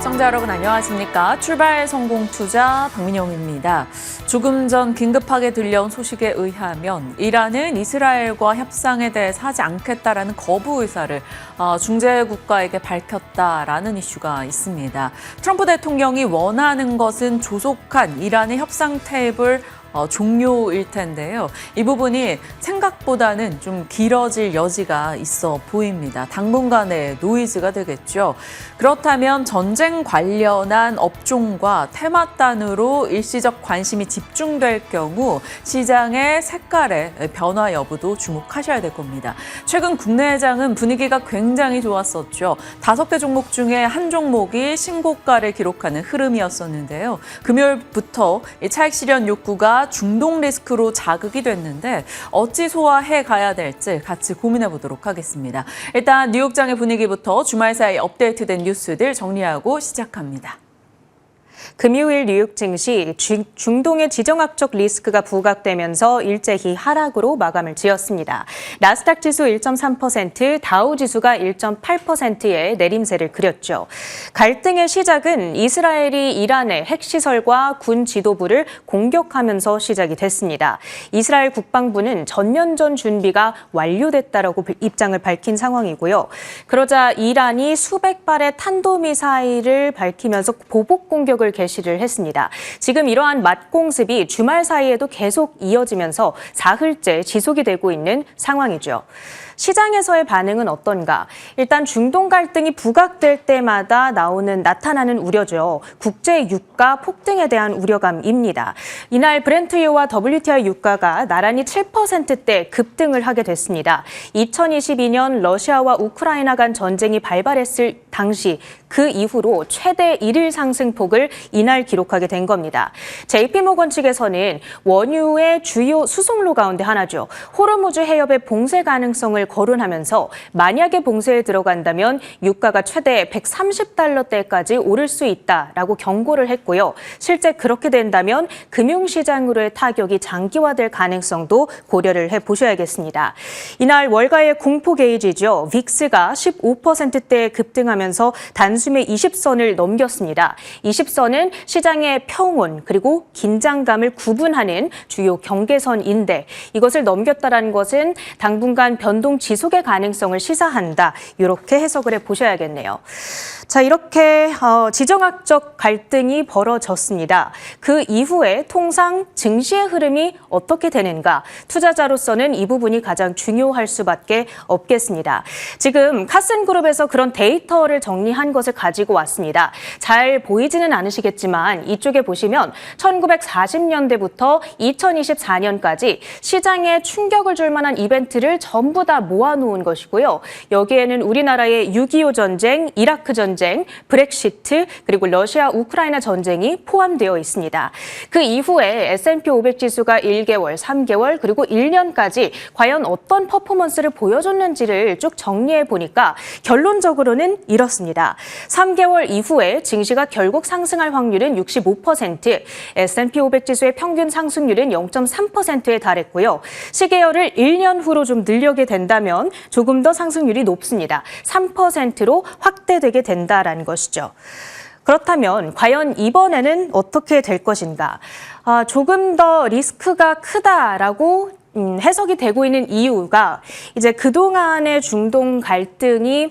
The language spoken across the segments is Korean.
시청자 여러분 안녕하십니까? 출발 성공 투자 박민영입니다. 조금 전 긴급하게 들려온 소식에 의하면 이란은 이스라엘과 협상에 대해서 하지 않겠다라는 거부 의사를 중재 국가에게 밝혔다라는 이슈가 있습니다. 트럼프 대통령이 원하는 것은 조속한 이란의 협상 테이블 종료일 텐데요. 이 부분이 생각보다는 좀 길어질 여지가 있어 보입니다. 당분간의 노이즈가 되겠죠. 그렇다면 전쟁 관련한 업종과 테마단으로 일시적 관심이 집중될 경우 시장의 색깔의 변화 여부도 주목하셔야 될 겁니다. 최근 국내장은 분위기가 굉장히 좋았었죠. 5개 종목 중에 한 종목이 신고가를 기록하는 흐름이었었는데요. 금요일부터 차익 실현 욕구가 중동 리스크로 자극이 됐는데 어찌 소화해 가야 될지 같이 고민해 보도록 하겠습니다. 일단 뉴욕장의 분위기부터 주말 사이 업데이트된 뉴스들 정리하고 시작합니다. 금요일 뉴욕 증시 중동의 지정학적 리스크가 부각되면서 일제히 하락으로 마감을 지었습니다. 나스닥 지수 1.3%, 다우 지수가 1.8%의 내림세를 그렸죠. 갈등의 시작은 이스라엘이 이란의 핵시설과 군 지도부를 공격하면서 시작이 됐습니다. 이스라엘 국방부는 전면전 준비가 완료됐다라고 입장을 밝힌 상황이고요. 그러자 이란이 수백 발의 탄도미사일을 밝히면서 보복 공격을 개시를 했습니다. 지금 이러한 맞공습이 주말 사이에도 계속 이어지면서 사흘째 지속이 되고 있는 상황이죠. 시장에서의 반응은 어떤가? 일단 중동 갈등이 부각될 때마다 나타나는 우려죠. 국제 유가 폭등에 대한 우려감입니다. 이날 브렌트유와 WTI 유가가 나란히 7%대 급등을 하게 됐습니다. 2022년 러시아와 우크라이나 간 전쟁이 발발했을 당시 그 이후로 최대 1일 상승폭을 이날 기록하게 된 겁니다. JP모건 측에서는 원유의 주요 수송로 가운데 하나죠. 호르무즈 해협의 봉쇄 가능성을 거론하면서 만약에 봉쇄에 들어간다면 유가가 최대 130달러대까지 오를 수 있다라고 경고를 했고요. 실제 그렇게 된다면 금융시장으로의 타격이 장기화될 가능성도 고려를 해보셔야겠습니다. 이날 월가의 공포 게이지죠. 빅스가 15%대 급등하면서 단숨에 20선을 넘겼습니다. 20선은 시장의 평온 그리고 긴장감을 구분하는 주요 경계선인데 이것을 넘겼다는 것은 당분간 변동 지속의 가능성을 시사한다. 이렇게 해석을 해보셔야겠네요. 자, 이렇게 지정학적 갈등이 벌어졌습니다. 그 이후에 통상 증시의 흐름이 어떻게 되는가? 투자자로서는 이 부분이 가장 중요할 수밖에 없겠습니다. 지금 카센그룹에서 그런 데이터를 정리한 것을 가지고 왔습니다. 잘 보이지는 않으시겠지만 이쪽에 보시면 1940년대부터 2024년까지 시장에 충격을 줄 만한 이벤트를 전부 다 모아놓은 것이고요. 여기에는 우리나라의 6.25 전쟁, 이라크 전쟁, 브렉시트, 그리고 러시아 우크라이나 전쟁이 포함되어 있습니다. 그 이후에 S&P 500 지수가 1개월, 3개월, 그리고 1년까지 과연 어떤 퍼포먼스를 보여줬는지를 쭉 정리해 보니까 결론적으로는 이렇습니다. 3개월 이후에 증시가 결국 상승할 확률은 65%, S&P 500 지수의 평균 상승률은 0.3%에 달했고요. 시계열을 1년 후로 좀 늘려게 된다면 조금 더 상승률이 높습니다. 3%로 확대되게 된다라는 것이죠. 그렇다면 과연 이번에는 어떻게 될 것인가? 조금 더 리스크가 크다라고 해석이 되고 있는 이유가 이제 그동안의 중동 갈등이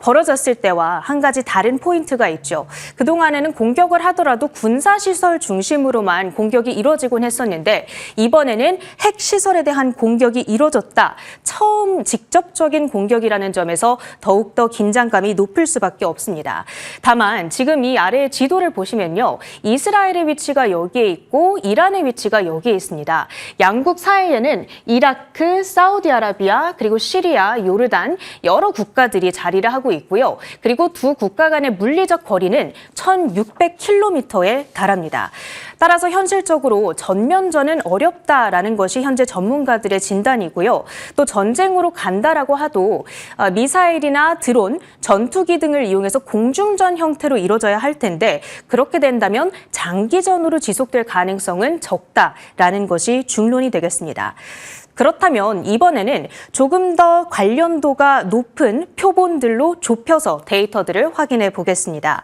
벌어졌을 때와 한 가지 다른 포인트가 있죠. 그동안에는 공격을 하더라도 군사시설 중심으로만 공격이 이루어지곤 했었는데 이번에는 핵시설에 대한 공격이 이루어졌다. 처음 직접적인 공격이라는 점에서 더욱더 긴장감이 높을 수밖에 없습니다. 다만 지금 이 아래의 지도를 보시면요. 이스라엘의 위치가 여기에 있고 이란의 위치가 여기에 있습니다. 양국 사이에는 이라크, 사우디아라비아, 그리고 시리아, 요르단 여러 국가들이 자리를 하고 있고요. 그리고 두 국가 간의 물리적 거리는 1,600km에 달합니다. 따라서 현실적으로 전면전은 어렵다라는 것이 현재 전문가들의 진단이고요. 또 전쟁으로 간다라고 하도 미사일이나 드론, 전투기 등을 이용해서 공중전 형태로 이루어져야 할 텐데 그렇게 된다면 장기전으로 지속될 가능성은 적다라는 것이 중론이 되겠습니다. 그렇다면 이번에는 조금 더 관련도가 높은 표본들로 좁혀서 데이터들을 확인해 보겠습니다.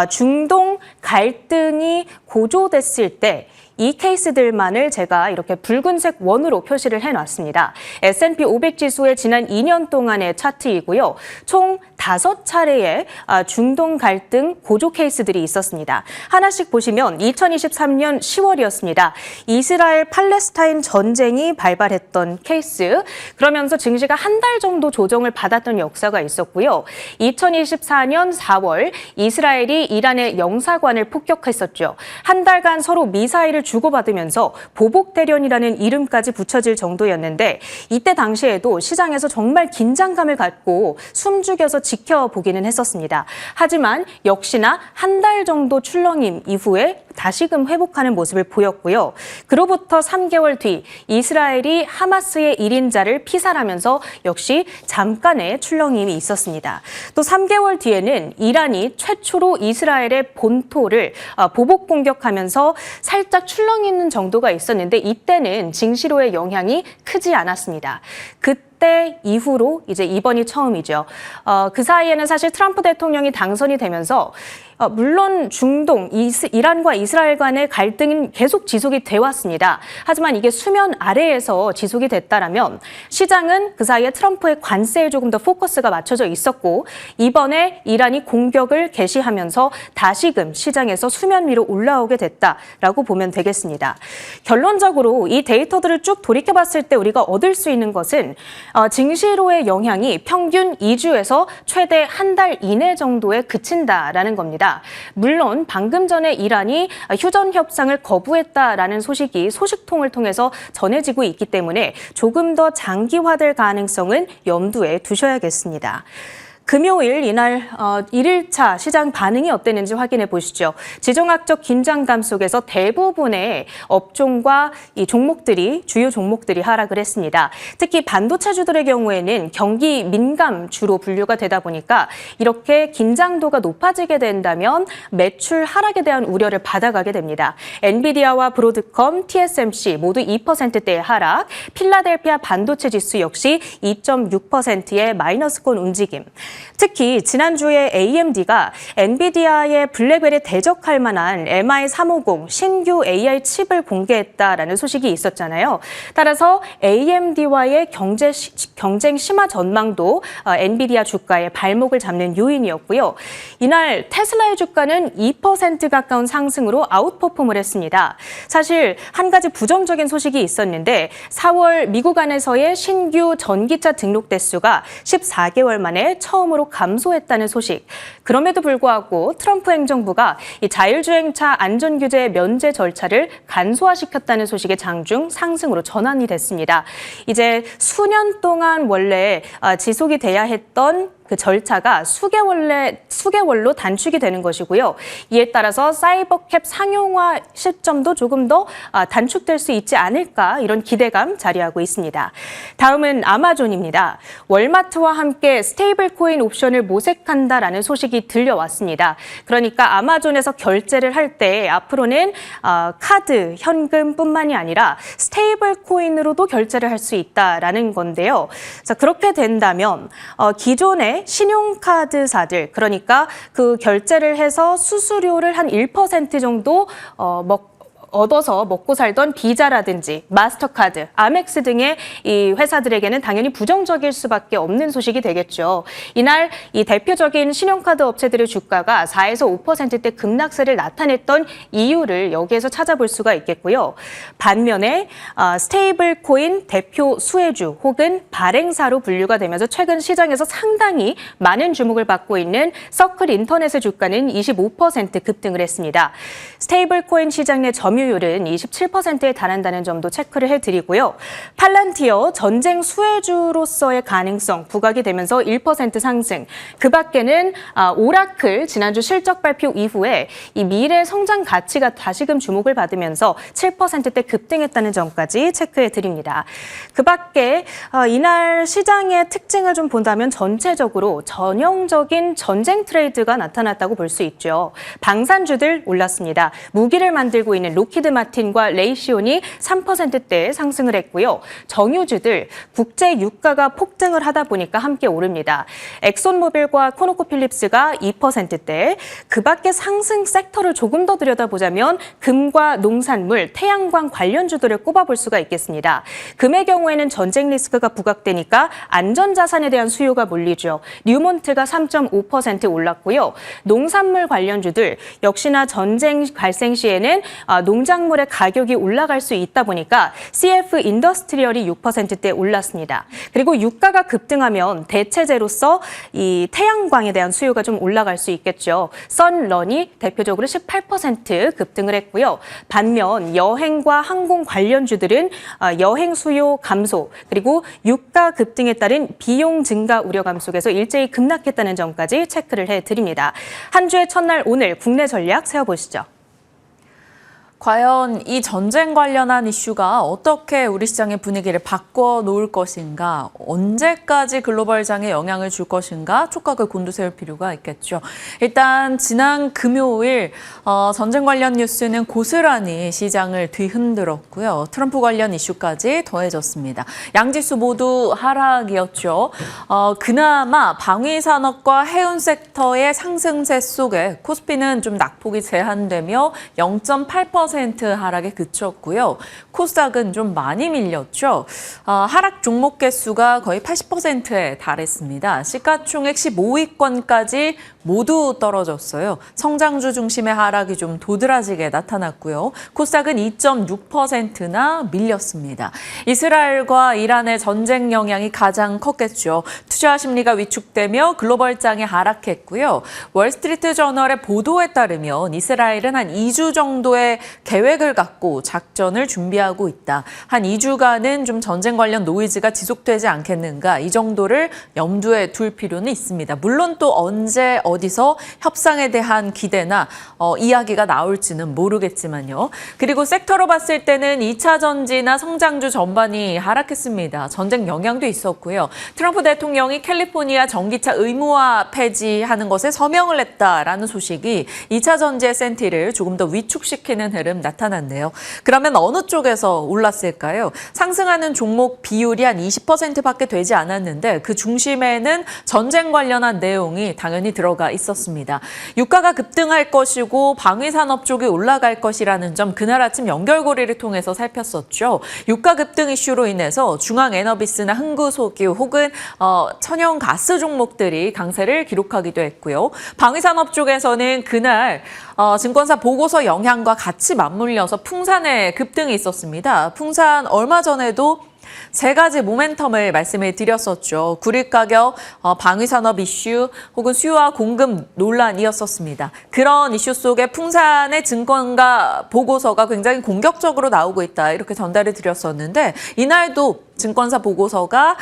중동 갈등이 고조됐을 때 이 케이스들만을 제가 이렇게 붉은색 원으로 표시를 해놨습니다. S&P 500 지수의 지난 2년 동안의 차트이고요. 총 5차례의 중동 갈등 고조 케이스들이 있었습니다. 하나씩 보시면 2023년 10월이었습니다. 이스라엘 팔레스타인 전쟁이 발발했던 케이스. 그러면서 증시가 한 달 정도 조정을 받았던 역사가 있었고요. 2024년 4월 이스라엘이 이란의 영사관을 폭격했었죠. 한 달간 서로 미사일을 주고받으면서 보복대련이라는 이름까지 붙여질 정도였는데 이때 당시에도 시장에서 정말 긴장감을 갖고 숨죽여서 지켜보기는 했었습니다. 하지만 역시나 한 달 정도 출렁임 이후에 다시금 회복하는 모습을 보였고요. 그로부터 3개월 뒤 이스라엘이 하마스의 1인자를 피살하면서 역시 잠깐의 출렁임이 있었습니다. 또 3개월 뒤에는 이란이 최초로 이스라엘의 본토를 보복 공격하면서 살짝 출렁이는 정도가 있었는데 이때는 증시로의 영향이 크지 않았습니다. 그때 이후로 이제 이번이 처음이죠. 그 사이에는 사실 트럼프 대통령이 당선이 되면서 물론 중동, 이란과 이스라엘 간의 갈등은 계속 지속이 돼 왔습니다. 하지만 이게 수면 아래에서 지속이 됐다라면 시장은 그 사이에 트럼프의 관세에 조금 더 포커스가 맞춰져 있었고 이번에 이란이 공격을 개시하면서 다시금 시장에서 수면 위로 올라오게 됐다라고 보면 되겠습니다. 결론적으로 이 데이터들을 쭉 돌이켜봤을 때 우리가 얻을 수 있는 것은 증시로의 영향이 평균 2주에서 최대 한 달 이내 정도에 그친다라는 겁니다. 물론 방금 전에 이란이 휴전 협상을 거부했다라는 소식이 소식통을 통해서 전해지고 있기 때문에 조금 더 장기화될 가능성은 염두에 두셔야겠습니다. 금요일 이날 1일차 시장 반응이 어땠는지 확인해 보시죠. 지정학적 긴장감 속에서 대부분의 업종과 이 종목들이 주요 종목들이 하락을 했습니다. 특히 반도체주들의 경우에는 경기 민감 주로 분류가 되다 보니까 이렇게 긴장도가 높아지게 된다면 매출 하락에 대한 우려를 받아가게 됩니다. 엔비디아와 브로드컴, TSMC 모두 2%대의 하락, 필라델피아 반도체 지수 역시 2.6%의 마이너스권 움직임. 특히 지난주에 AMD가 엔비디아의 블랙벨에 대적할 만한 MI350 신규 AI 칩을 공개했다라는 소식이 있었잖아요. 따라서 AMD와의 경쟁 심화 전망도 엔비디아 주가의 발목을 잡는 요인이었고요. 이날 테슬라의 주가는 2% 가까운 상승으로 아웃퍼폼을 했습니다. 사실 한 가지 부정적인 소식이 있었는데 4월 미국 안에서의 신규 전기차 등록 대수가 14개월 만에 처음으로 감소했다는 소식. 그럼에도 불구하고 트럼프 행정부가 이 자율주행차 안전규제 면제 절차를 간소화시켰다는 소식의 장중 상승으로 전환이 됐습니다. 이제 수년 동안 원래 지속이 돼야 했던 그 절차가 수개월로 단축이 되는 것이고요. 이에 따라서 사이버캡 상용화 시점도 조금 더 단축될 수 있지 않을까 이런 기대감 자리하고 있습니다. 다음은 아마존입니다. 월마트와 함께 스테이블 코인 옵션을 모색한다라는 소식이 들려왔습니다. 그러니까 아마존에서 결제를 할 때 앞으로는 카드, 현금뿐만이 아니라 스테이블 코인으로도 결제를 할 수 있다라는 건데요. 자, 그렇게 된다면 기존의 신용카드사들, 그러니까 그 결제를 해서 수수료를 한 1% 정도 얻어서 먹고 살던 비자라든지 마스터카드, 아멕스 등의 이 회사들에게는 당연히 부정적일 수밖에 없는 소식이 되겠죠. 이날 이 대표적인 신용카드 업체들의 주가가 4에서 5%대 급락세를 나타냈던 이유를 여기에서 찾아볼 수가 있겠고요. 반면에 스테이블 코인 대표 수혜주 혹은 발행사로 분류가 되면서 최근 시장에서 상당히 많은 주목을 받고 있는 서클 인터넷의 주가는 25% 급등을 했습니다. 스테이블 코인 시장 내 점유율은 27%에 달한다는 점도 체크를 해드리고요. 팔란티어 전쟁 수혜주로서의 가능성 부각이 되면서 1% 상승. 그 밖에는 오라클 지난주 실적 발표 이후에 이 미래 성장 가치가 다시금 주목을 받으면서 7%대 급등했다는 점까지 체크해드립니다. 그 밖에 이날 시장의 특징을 좀 본다면 전체적으로 전형적인 전쟁 트레이드가 나타났다고 볼 수 있죠. 방산주들 올랐습니다. 무기를 만들고 있는 록히드 마틴과 레이시온이 3%대 상승을 했고요. 정유주들 국제 유가가 폭등을 하다 보니까 함께 오릅니다. 엑손모빌과 코노코필립스가 2%대, 그 밖에 상승 섹터를 조금 더 들여다보자면 금과 농산물, 태양광 관련주들을 꼽아볼 수가 있겠습니다. 금의 경우에는 전쟁 리스크가 부각되니까 안전자산에 대한 수요가 몰리죠. 뉴몬트가 3.5% 올랐고요. 농산물 관련주들 역시나 전쟁 발생 시에는 농작물의 가격이 올라갈 수 있다 보니까 CF 인더스트리얼이 6%대 올랐습니다. 그리고 유가가 급등하면 대체제로서 이 태양광에 대한 수요가 좀 올라갈 수 있겠죠. 선런이 대표적으로 18% 급등을 했고요. 반면 여행과 항공 관련주들은 여행 수요 감소 그리고 유가 급등에 따른 비용 증가 우려감 속에서 일제히 급락했다는 점까지 체크를 해드립니다. 한 주의 첫날 오늘 국내 전략 세워보시죠. 과연 이 전쟁 관련한 이슈가 어떻게 우리 시장의 분위기를 바꿔놓을 것인가, 언제까지 글로벌장에 영향을 줄 것인가 촉각을 곤두세울 필요가 있겠죠. 일단 지난 금요일 전쟁 관련 뉴스는 고스란히 시장을 뒤흔들었고요. 트럼프 관련 이슈까지 더해졌습니다. 양지수 모두 하락이었죠. 그나마 방위산업과 해운 섹터의 상승세 속에 코스피는 좀 낙폭이 제한되며 0.8% 하락에 그쳤고요. 코스닥은 좀 많이 밀렸죠. 하락 종목 개수가 거의 80%에 달했습니다. 시가총액 15위권까지 모두 떨어졌어요. 성장주 중심의 하락이 좀 도드라지게 나타났고요. 코스닥은 2.6%나 밀렸습니다. 이스라엘과 이란의 전쟁 영향이 가장 컸겠죠. 투자 심리가 위축되며 글로벌장이 하락했고요. 월스트리트 저널의 보도에 따르면 이스라엘은 한 2주 정도의 계획을 갖고 작전을 준비하고 있다. 한 2주간은 좀 전쟁 관련 노이즈가 지속되지 않겠는가, 이 정도를 염두에 둘 필요는 있습니다. 물론 또 언제 어디서 협상에 대한 기대나 이야기가 나올지는 모르겠지만요. 그리고 섹터로 봤을 때는 2차 전지나 성장주 전반이 하락했습니다. 전쟁 영향도 있었고요. 트럼프 대통령이 캘리포니아 전기차 의무화 폐지하는 것에 서명을 했다라는 소식이 2차 전지의 센티를 조금 더 위축시키는 흐름 나타났네요. 그러면 어느 쪽에서 올랐을까요? 상승하는 종목 비율이 한 20%밖에 되지 않았는데 그 중심에는 전쟁 관련한 내용이 당연히 들어가 있었습니다. 유가가 급등할 것이고 방위산업 쪽이 올라갈 것이라는 점 그날 아침 연결고리를 통해서 살폈었죠. 유가 급등 이슈로 인해서 중앙에너비스나 흥구소유 혹은 천연가스 종목들이 강세를 기록하기도 했고요. 방위산업 쪽에서는 그날 증권사 보고서 영향과 같이 맞물려서 풍산의 급등이 있었습니다. 풍산 얼마 전에도 세 가지 모멘텀을 말씀을 드렸었죠. 구리 가격, 방위산업 이슈 혹은 수요와 공급 논란이었었습니다. 그런 이슈 속에 풍산의 증권가 보고서가 굉장히 공격적으로 나오고 있다, 이렇게 전달을 드렸었는데 이날도 증권사 보고서가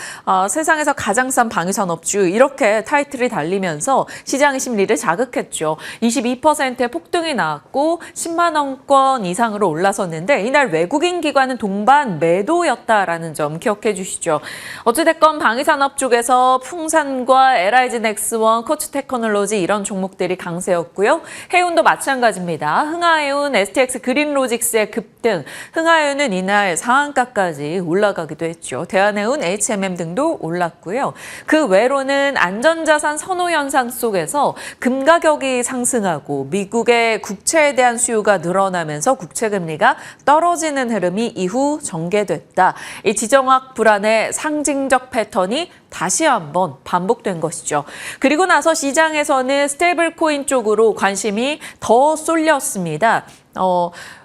세상에서 가장 싼 방위산업주, 이렇게 타이틀이 달리면서 시장의 심리를 자극했죠. 22%의 폭등이 나왔고 10만 원권 이상으로 올라섰는데 이날 외국인 기관은 동반 매도였다라는 점 기억해 주시죠. 어찌됐건 방위산업 쪽에서 풍산과 LIG 넥스원, 코츠테크놀로지 이런 종목들이 강세였고요. 해운도 마찬가지입니다. 흥하해운, STX 그린로직스의 급등, 흥하해운은 이날 상한가까지 올라가기도 했죠. 대한해운, HMM 등도 올랐고요. 그 외로는 안전자산 선호 현상 속에서 금 가격이 상승하고 미국의 국채에 대한 수요가 늘어나면서 국채금리가 떨어지는 흐름이 이후 전개됐다. 이 지정학 불안의 상징적 패턴이 다시 한번 반복된 것이죠. 그리고 나서 시장에서는 스테이블 코인 쪽으로 관심이 더 쏠렸습니다.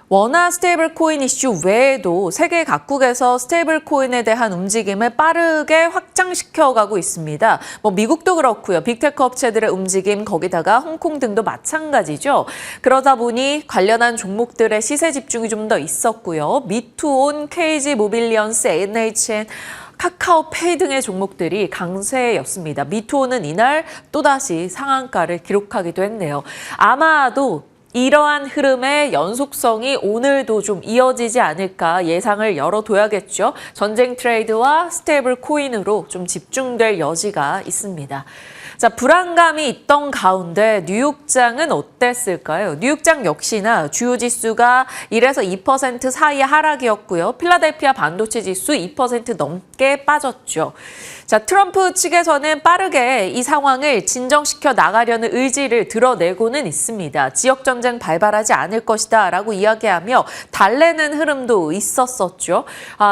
원화 스테이블 코인 이슈 외에도 세계 각국에서 스테이블 코인에 대한 움직임을 빠르게 확장시켜가고 있습니다. 미국도 그렇고요. 빅테크 업체들의 움직임, 거기다가 홍콩 등도 마찬가지죠. 그러다 보니 관련한 종목들의 시세 집중이 좀 더 있었고요. 미투온, KG 모빌리언스, NHN, 카카오페이 등의 종목들이 강세였습니다. 미투온은 이날 또다시 상한가를 기록하기도 했네요. 아마도 이러한 흐름의 연속성이 오늘도 좀 이어지지 않을까 예상을 열어둬야겠죠. 전쟁 트레이드와 스테이블 코인으로 좀 집중될 여지가 있습니다. 자, 불안감이 있던 가운데 뉴욕장은 어땠을까요? 뉴욕장 역시나 주요 지수가 1에서 2% 사이의 하락이었고요. 필라델피아 반도체 지수 2% 넘게 빠졌죠. 자, 트럼프 측에서는 빠르게 이 상황을 진정시켜 나가려는 의지를 드러내고는 있습니다. 지역 전쟁 발발하지 않을 것이다 라고 이야기하며 달래는 흐름도 있었었죠.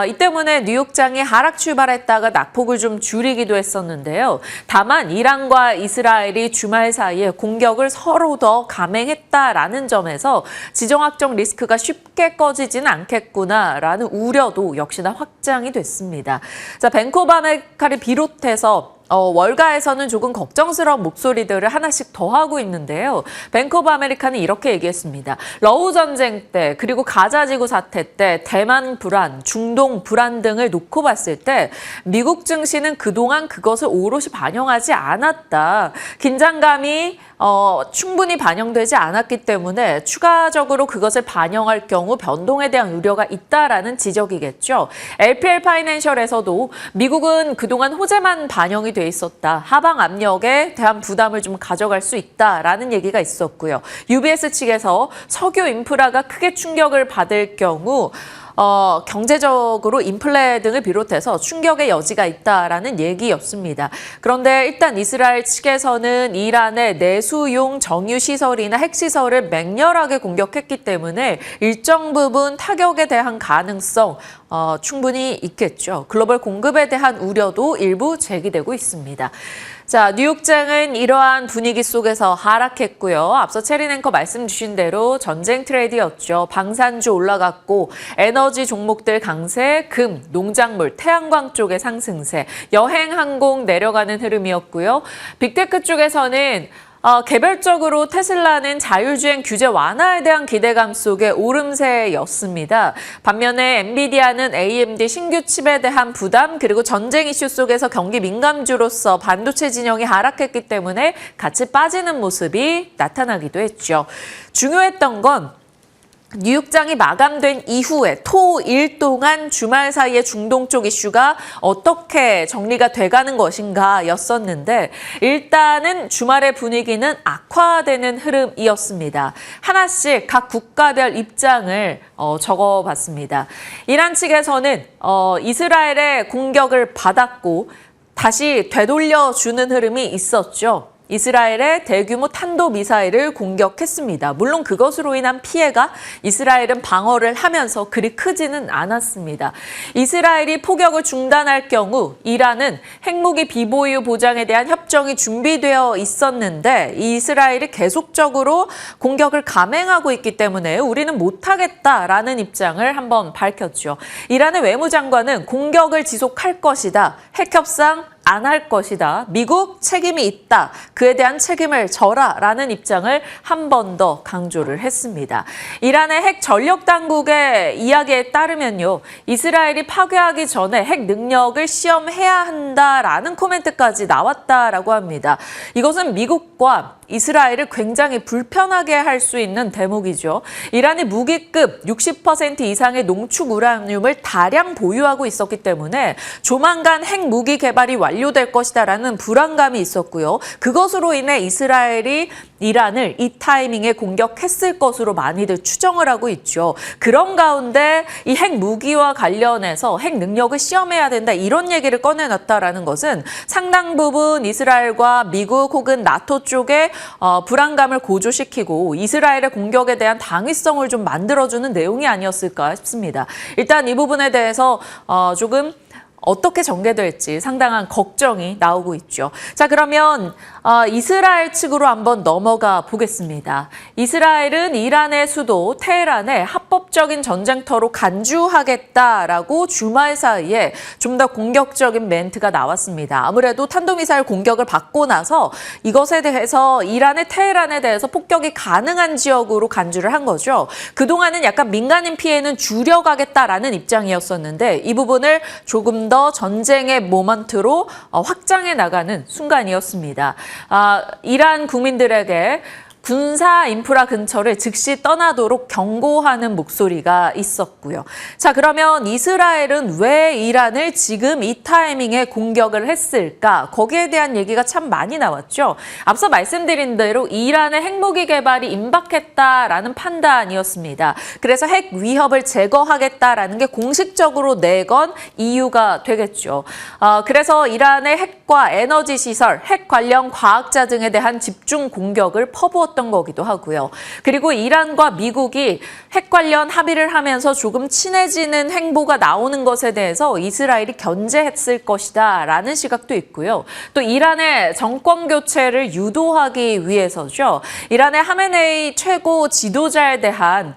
이 때문에 뉴욕장이 하락 출발했다가 낙폭을 좀 줄이기도 했었는데요. 다만 이란과 이스라엘이 주말 사이에 공격을 서로 더 감행했다라는 점에서 지정학적 리스크가 쉽게 꺼지지는 않겠구나라는 우려도 역시나 확장이 됐습니다. 자, 뱅크 오브 아메리카를 비롯해서 월가에서는 조금 걱정스러운 목소리들을 하나씩 더하고 있는데요. 뱅크 오브 아메리카는 이렇게 얘기했습니다. 러우 전쟁 때 그리고 가자 지구 사태 때 대만 불안, 중동 불안 등을 놓고 봤을 때 미국 증시는 그동안 그것을 오롯이 반영하지 않았다. 긴장감이 충분히 반영되지 않았기 때문에 추가적으로 그것을 반영할 경우 변동에 대한 우려가 있다라는 지적이겠죠. LPL 파이낸셜에서도 미국은 그동안 호재만 반영이 돼 있었다. 하방 압력에 대한 부담을 좀 가져갈 수 있다라는 얘기가 있었고요. UBS 측에서 석유 인프라가 크게 충격을 받을 경우 경제적으로 인플레 등을 비롯해서 충격의 여지가 있다라는 얘기였습니다. 그런데 일단 이스라엘 측에서는 이란의 내수용 정유시설이나 핵시설을 맹렬하게 공격했기 때문에 일정 부분 타격에 대한 가능성 충분히 있겠죠. 글로벌 공급에 대한 우려도 일부 제기되고 있습니다. 자, 뉴욕장은 이러한 분위기 속에서 하락했고요. 앞서 체린 앵커 말씀 주신 대로 전쟁 트레이드였죠. 방산주 올라갔고 에너지 종목들 강세, 금, 농작물, 태양광 쪽의 상승세, 여행, 항공 내려가는 흐름이었고요. 빅테크 쪽에서는 개별적으로 테슬라는 자율주행 규제 완화에 대한 기대감 속에 오름세였습니다. 반면에 엔비디아는 AMD 신규 칩에 대한 부담 그리고 전쟁 이슈 속에서 경기 민감주로서 반도체 진영이 하락했기 때문에 같이 빠지는 모습이 나타나기도 했죠. 중요했던 건 뉴욕장이 마감된 이후에 토 일 동안 주말 사이에 중동 쪽 이슈가 어떻게 정리가 돼가는 것인가 였었는데 일단은 주말의 분위기는 악화되는 흐름이었습니다. 하나씩 각 국가별 입장을 적어봤습니다. 이란 측에서는 이스라엘의 공격을 받았고 다시 되돌려주는 흐름이 있었죠. 이스라엘의 대규모 탄도미사일을 공격했습니다. 물론 그것으로 인한 피해가 이스라엘은 방어를 하면서 그리 크지는 않았습니다. 이스라엘이 포격을 중단할 경우 이란은 핵무기 비보유 보장에 대한 협정이 준비되어 있었는데 이스라엘이 계속적으로 공격을 감행하고 있기 때문에 우리는 못하겠다라는 입장을 한번 밝혔죠. 이란의 외무장관은 공격을 지속할 것이다. 핵협상 안 할 것이다. 미국 책임이 있다. 그에 대한 책임을 져라라는 입장을 한 번 더 강조를 했습니다. 이란의 핵 전력 당국의 이야기에 따르면요. 이스라엘이 파괴하기 전에 핵 능력을 시험해야 한다라는 코멘트까지 나왔다라고 합니다. 이것은 미국과 이스라엘을 굉장히 불편하게 할 수 있는 대목이죠. 이란이 무기급 60% 이상의 농축 우라늄을 다량 보유하고 있었기 때문에 조만간 핵무기 개발이 완료될 것이다라는 불안감이 있었고요. 그것으로 인해 이스라엘이 이란을 이 타이밍에 공격했을 것으로 많이들 추정을 하고 있죠. 그런 가운데 이 핵무기와 관련해서 핵 능력을 시험해야 된다 이런 얘기를 꺼내놨다라는 것은 상당 부분 이스라엘과 미국 혹은 나토 쪽에 불안감을 고조시키고 이스라엘의 공격에 대한 당위성을 좀 만들어주는 내용이 아니었을까 싶습니다. 일단 이 부분에 대해서 조금 어떻게 전개될지 상당한 걱정이 나오고 있죠. 자, 그러면 이스라엘 측으로 한번 넘어가 보겠습니다. 이스라엘은 이란의 수도 테헤란에 합법적인 전쟁터로 간주하겠다라고 주말 사이에 좀 더 공격적인 멘트가 나왔습니다. 아무래도 탄도미사일 공격을 받고 나서 이것에 대해서 이란의 테헤란에 대해서 폭격이 가능한 지역으로 간주를 한 거죠. 그동안은 약간 민간인 피해는 줄여가겠다라는 입장이었었는데 이 부분을 조금 더 전쟁의 모먼트로 확장해 나가는 순간이었습니다. 이란 국민들에게 군사 인프라 근처를 즉시 떠나도록 경고하는 목소리가 있었고요. 자, 그러면 이스라엘은 왜 이란을 지금 이 타이밍에 공격을 했을까? 거기에 대한 얘기가 참 많이 나왔죠. 앞서 말씀드린 대로 이란의 핵무기 개발이 임박했다라는 판단이었습니다. 그래서 핵 위협을 제거하겠다라는 게 공식적으로 내건 이유가 되겠죠. 그래서 이란의 핵과 에너지 시설, 핵 관련 과학자 등에 대한 집중 공격을 퍼부었던 거기도 하고요. 그리고 이란과 미국이 핵 관련 합의를 하면서 조금 친해지는 행보가 나오는 것에 대해서 이스라엘이 견제했을 것이다 라는 시각도 있고요. 또 이란의 정권 교체를 유도하기 위해서죠. 이란의 하메네이 최고 지도자에 대한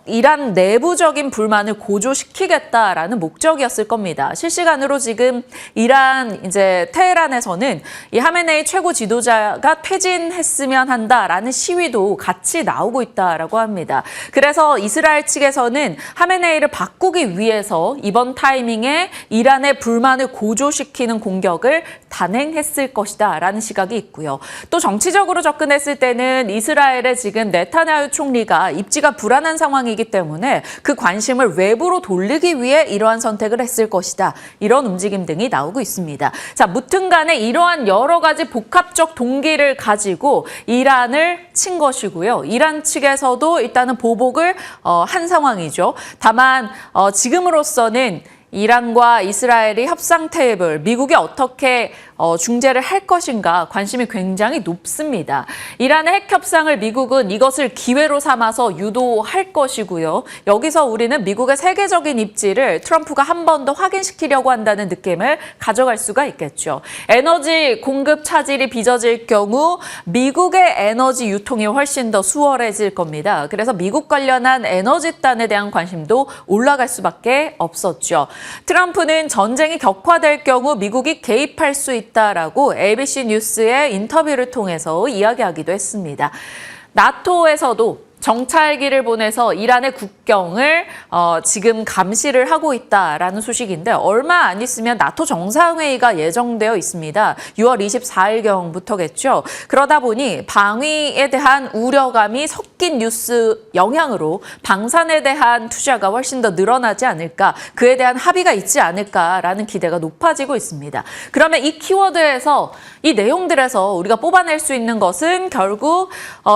이란 내부적인 불만을 고조시키겠다라는 목적이었을 겁니다. 실시간으로 지금 이란 테헤란에서는 이 하메네이 최고 지도자가 퇴진했으면 한다라는 시위도 같이 나오고 있다라고 합니다. 그래서 이스라엘 측에서는 하메네이를 바꾸기 위해서 이번 타이밍에 이란의 불만을 고조시키는 공격을 단행했을 것이다라는 시각이 있고요. 또 정치적으로 접근했을 때는 이스라엘의 지금 네타냐후 총리가 입지가 불안한 상황이기 때문에 그 관심을 외부로 돌리기 위해 이러한 선택을 했을 것이다. 이런 움직임 등이 나오고 있습니다. 자, 무튼 간에 이러한 여러 가지 복합적 동기를 가지고 이란을 친 것이고요. 이란 측에서도 일단은 보복을 한 상황이죠. 다만 지금으로서는 이란과 이스라엘이 협상 테이블, 미국이 어떻게 중재를 할 것인가 관심이 굉장히 높습니다. 이란의 핵 협상을 미국은 이것을 기회로 삼아서 유도할 것이고요. 여기서 우리는 미국의 세계적인 입지를 트럼프가 한 번 더 확인시키려고 한다는 느낌을 가져갈 수가 있겠죠. 에너지 공급 차질이 빚어질 경우 미국의 에너지 유통이 훨씬 더 수월해질 겁니다. 그래서 미국 관련한 에너지단에 대한 관심도 올라갈 수밖에 없었죠. 트럼프는 전쟁이 격화될 경우 미국이 개입할 수 있다라고 ABC 뉴스의 인터뷰를 통해서 이야기하기도 했습니다. 나토에서도 정찰기를 보내서 이란의 국경을 지금 감시를 하고 있다라는 소식인데 얼마 안 있으면 나토 정상회의가 예정되어 있습니다. 6월 24일경부터겠죠. 그러다 보니 방위에 대한 우려감이 섞인 뉴스 영향으로 방산에 대한 투자가 훨씬 더 늘어나지 않을까, 그에 대한 합의가 있지 않을까라는 기대가 높아지고 있습니다. 그러면 이 키워드에서, 이 내용들에서 우리가 뽑아낼 수 있는 것은 결국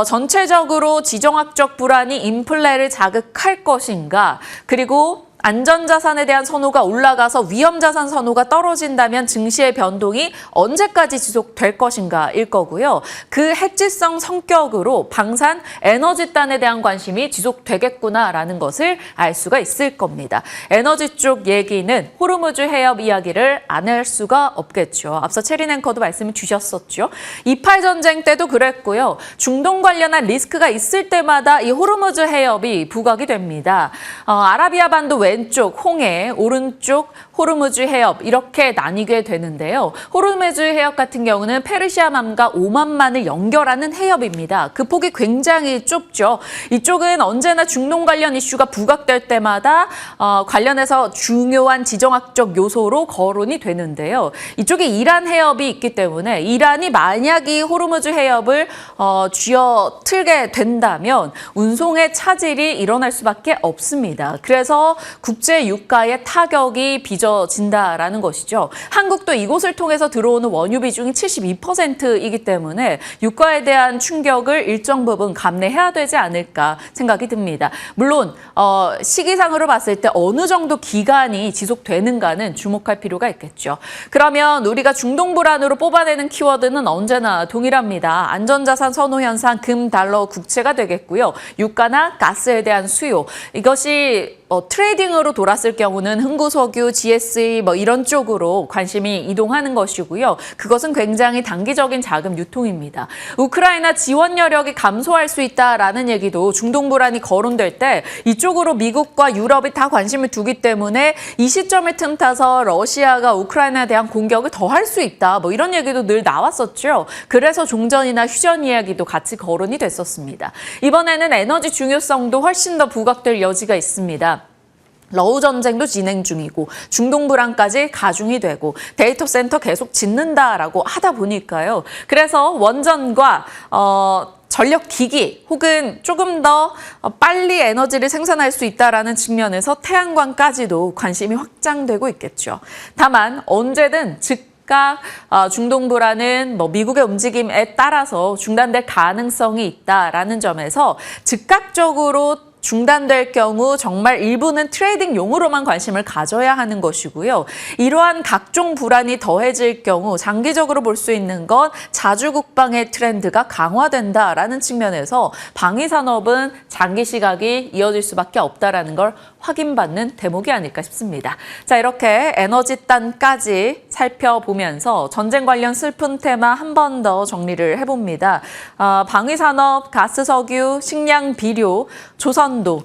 전체적으로 지정학적 불안이 인플레를 자극할 것인가, 그리고 안전자산에 대한 선호가 올라가서 위험자산 선호가 떨어진다면 증시의 변동이 언제까지 지속될 것인가일 거고요. 그 해지성 성격으로 방산, 에너지단에 대한 관심이 지속되겠구나라는 것을 알 수가 있을 겁니다. 에너지 쪽 얘기는 호르무즈 해협 이야기를 안 할 수가 없겠죠. 앞서 체린 앵커도 말씀을 주셨었죠. 28 전쟁 때도 그랬고요. 중동 관련한 리스크가 있을 때마다 이 호르무즈 해협이 부각이 됩니다. 아라비아 반도 왼쪽 홍해, 오른쪽 호르무즈 해협 이렇게 나뉘게 되는데요. 호르무즈 해협 같은 경우는 페르시아만과 오만만을 연결하는 해협입니다. 그 폭이 굉장히 좁죠. 이쪽은 언제나 중동 관련 이슈가 부각될 때마다 관련해서 중요한 지정학적 요소로 거론이 되는데요. 이쪽에 이란 해협이 있기 때문에 이란이 만약 이 호르무즈 해협을 쥐어틀게 된다면 운송의 차질이 일어날 수밖에 없습니다. 그래서 국제 유가에 타격이 빚어진다라는 것이죠. 한국도 이곳을 통해서 들어오는 원유 비중이 72%이기 때문에 유가에 대한 충격을 일정 부분 감내해야 되지 않을까 생각이 듭니다. 물론 시기상으로 봤을 때 어느 정도 기간이 지속되는가는 주목할 필요가 있겠죠. 그러면 우리가 중동 불안으로 뽑아내는 키워드는 언제나 동일합니다. 안전자산 선호 현상, 금, 달러, 국채가 되겠고요. 유가나 가스에 대한 수요. 이것이 트레이딩으로 돌았을 경우는 흥구석유, GSE 이런 쪽으로 관심이 이동하는 것이고요. 그것은 굉장히 단기적인 자금 유통입니다. 우크라이나 지원 여력이 감소할 수 있다라는 얘기도 중동 불안이 거론될 때 이쪽으로 미국과 유럽이 다 관심을 두기 때문에 이 시점을 틈타서 러시아가 우크라이나에 대한 공격을 더 할 수 있다. 이런 얘기도 늘 나왔었죠. 그래서 종전이나 휴전 이야기도 같이 거론이 됐었습니다. 이번에는 에너지 중요성도 훨씬 더 부각될 여지가 있습니다. 러우 전쟁도 진행 중이고 중동 불안까지 가중이 되고 데이터 센터 계속 짓는다라고 하다 보니까요. 그래서 원전과 전력 기기 혹은 조금 더 빨리 에너지를 생산할 수 있다라는 측면에서 태양광까지도 관심이 확장되고 있겠죠. 다만 언제든 즉각 중동 불안은 미국의 움직임에 따라서 중단될 가능성이 있다라는 점에서 즉각적으로 중단될 경우 정말 일부는 트레이딩용으로만 관심을 가져야 하는 것이고요. 이러한 각종 불안이 더해질 경우 장기적으로 볼 수 있는 건 자주국방의 트렌드가 강화된다라는 측면에서 방위산업은 장기 시각이 이어질 수밖에 없다라는 걸 확인받는 대목이 아닐까 싶습니다. 자, 이렇게 에너지단까지 살펴보면서 전쟁 관련 슬픈 테마 한 번 더 정리를 해봅니다. 방위산업, 가스석유, 식량, 비료, 조선도,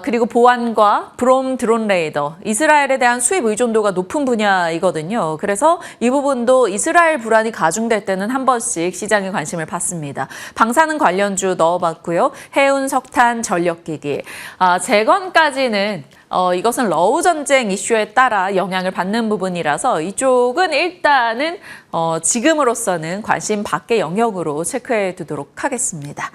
그리고 보안과 브롬 드론 레이더, 이스라엘에 대한 수입 의존도가 높은 분야이거든요. 그래서 이 부분도 이스라엘 불안이 가중될 때는 한 번씩 시장에 관심을 받습니다. 방사능 관련주 넣어봤고요. 해운, 석탄, 전력기기, 재건까지는 이것은 러우 전쟁 이슈에 따라 영향을 받는 부분이라서 이쪽은 일단은 지금으로서는 관심 밖의 영역으로 체크해 두도록 하겠습니다.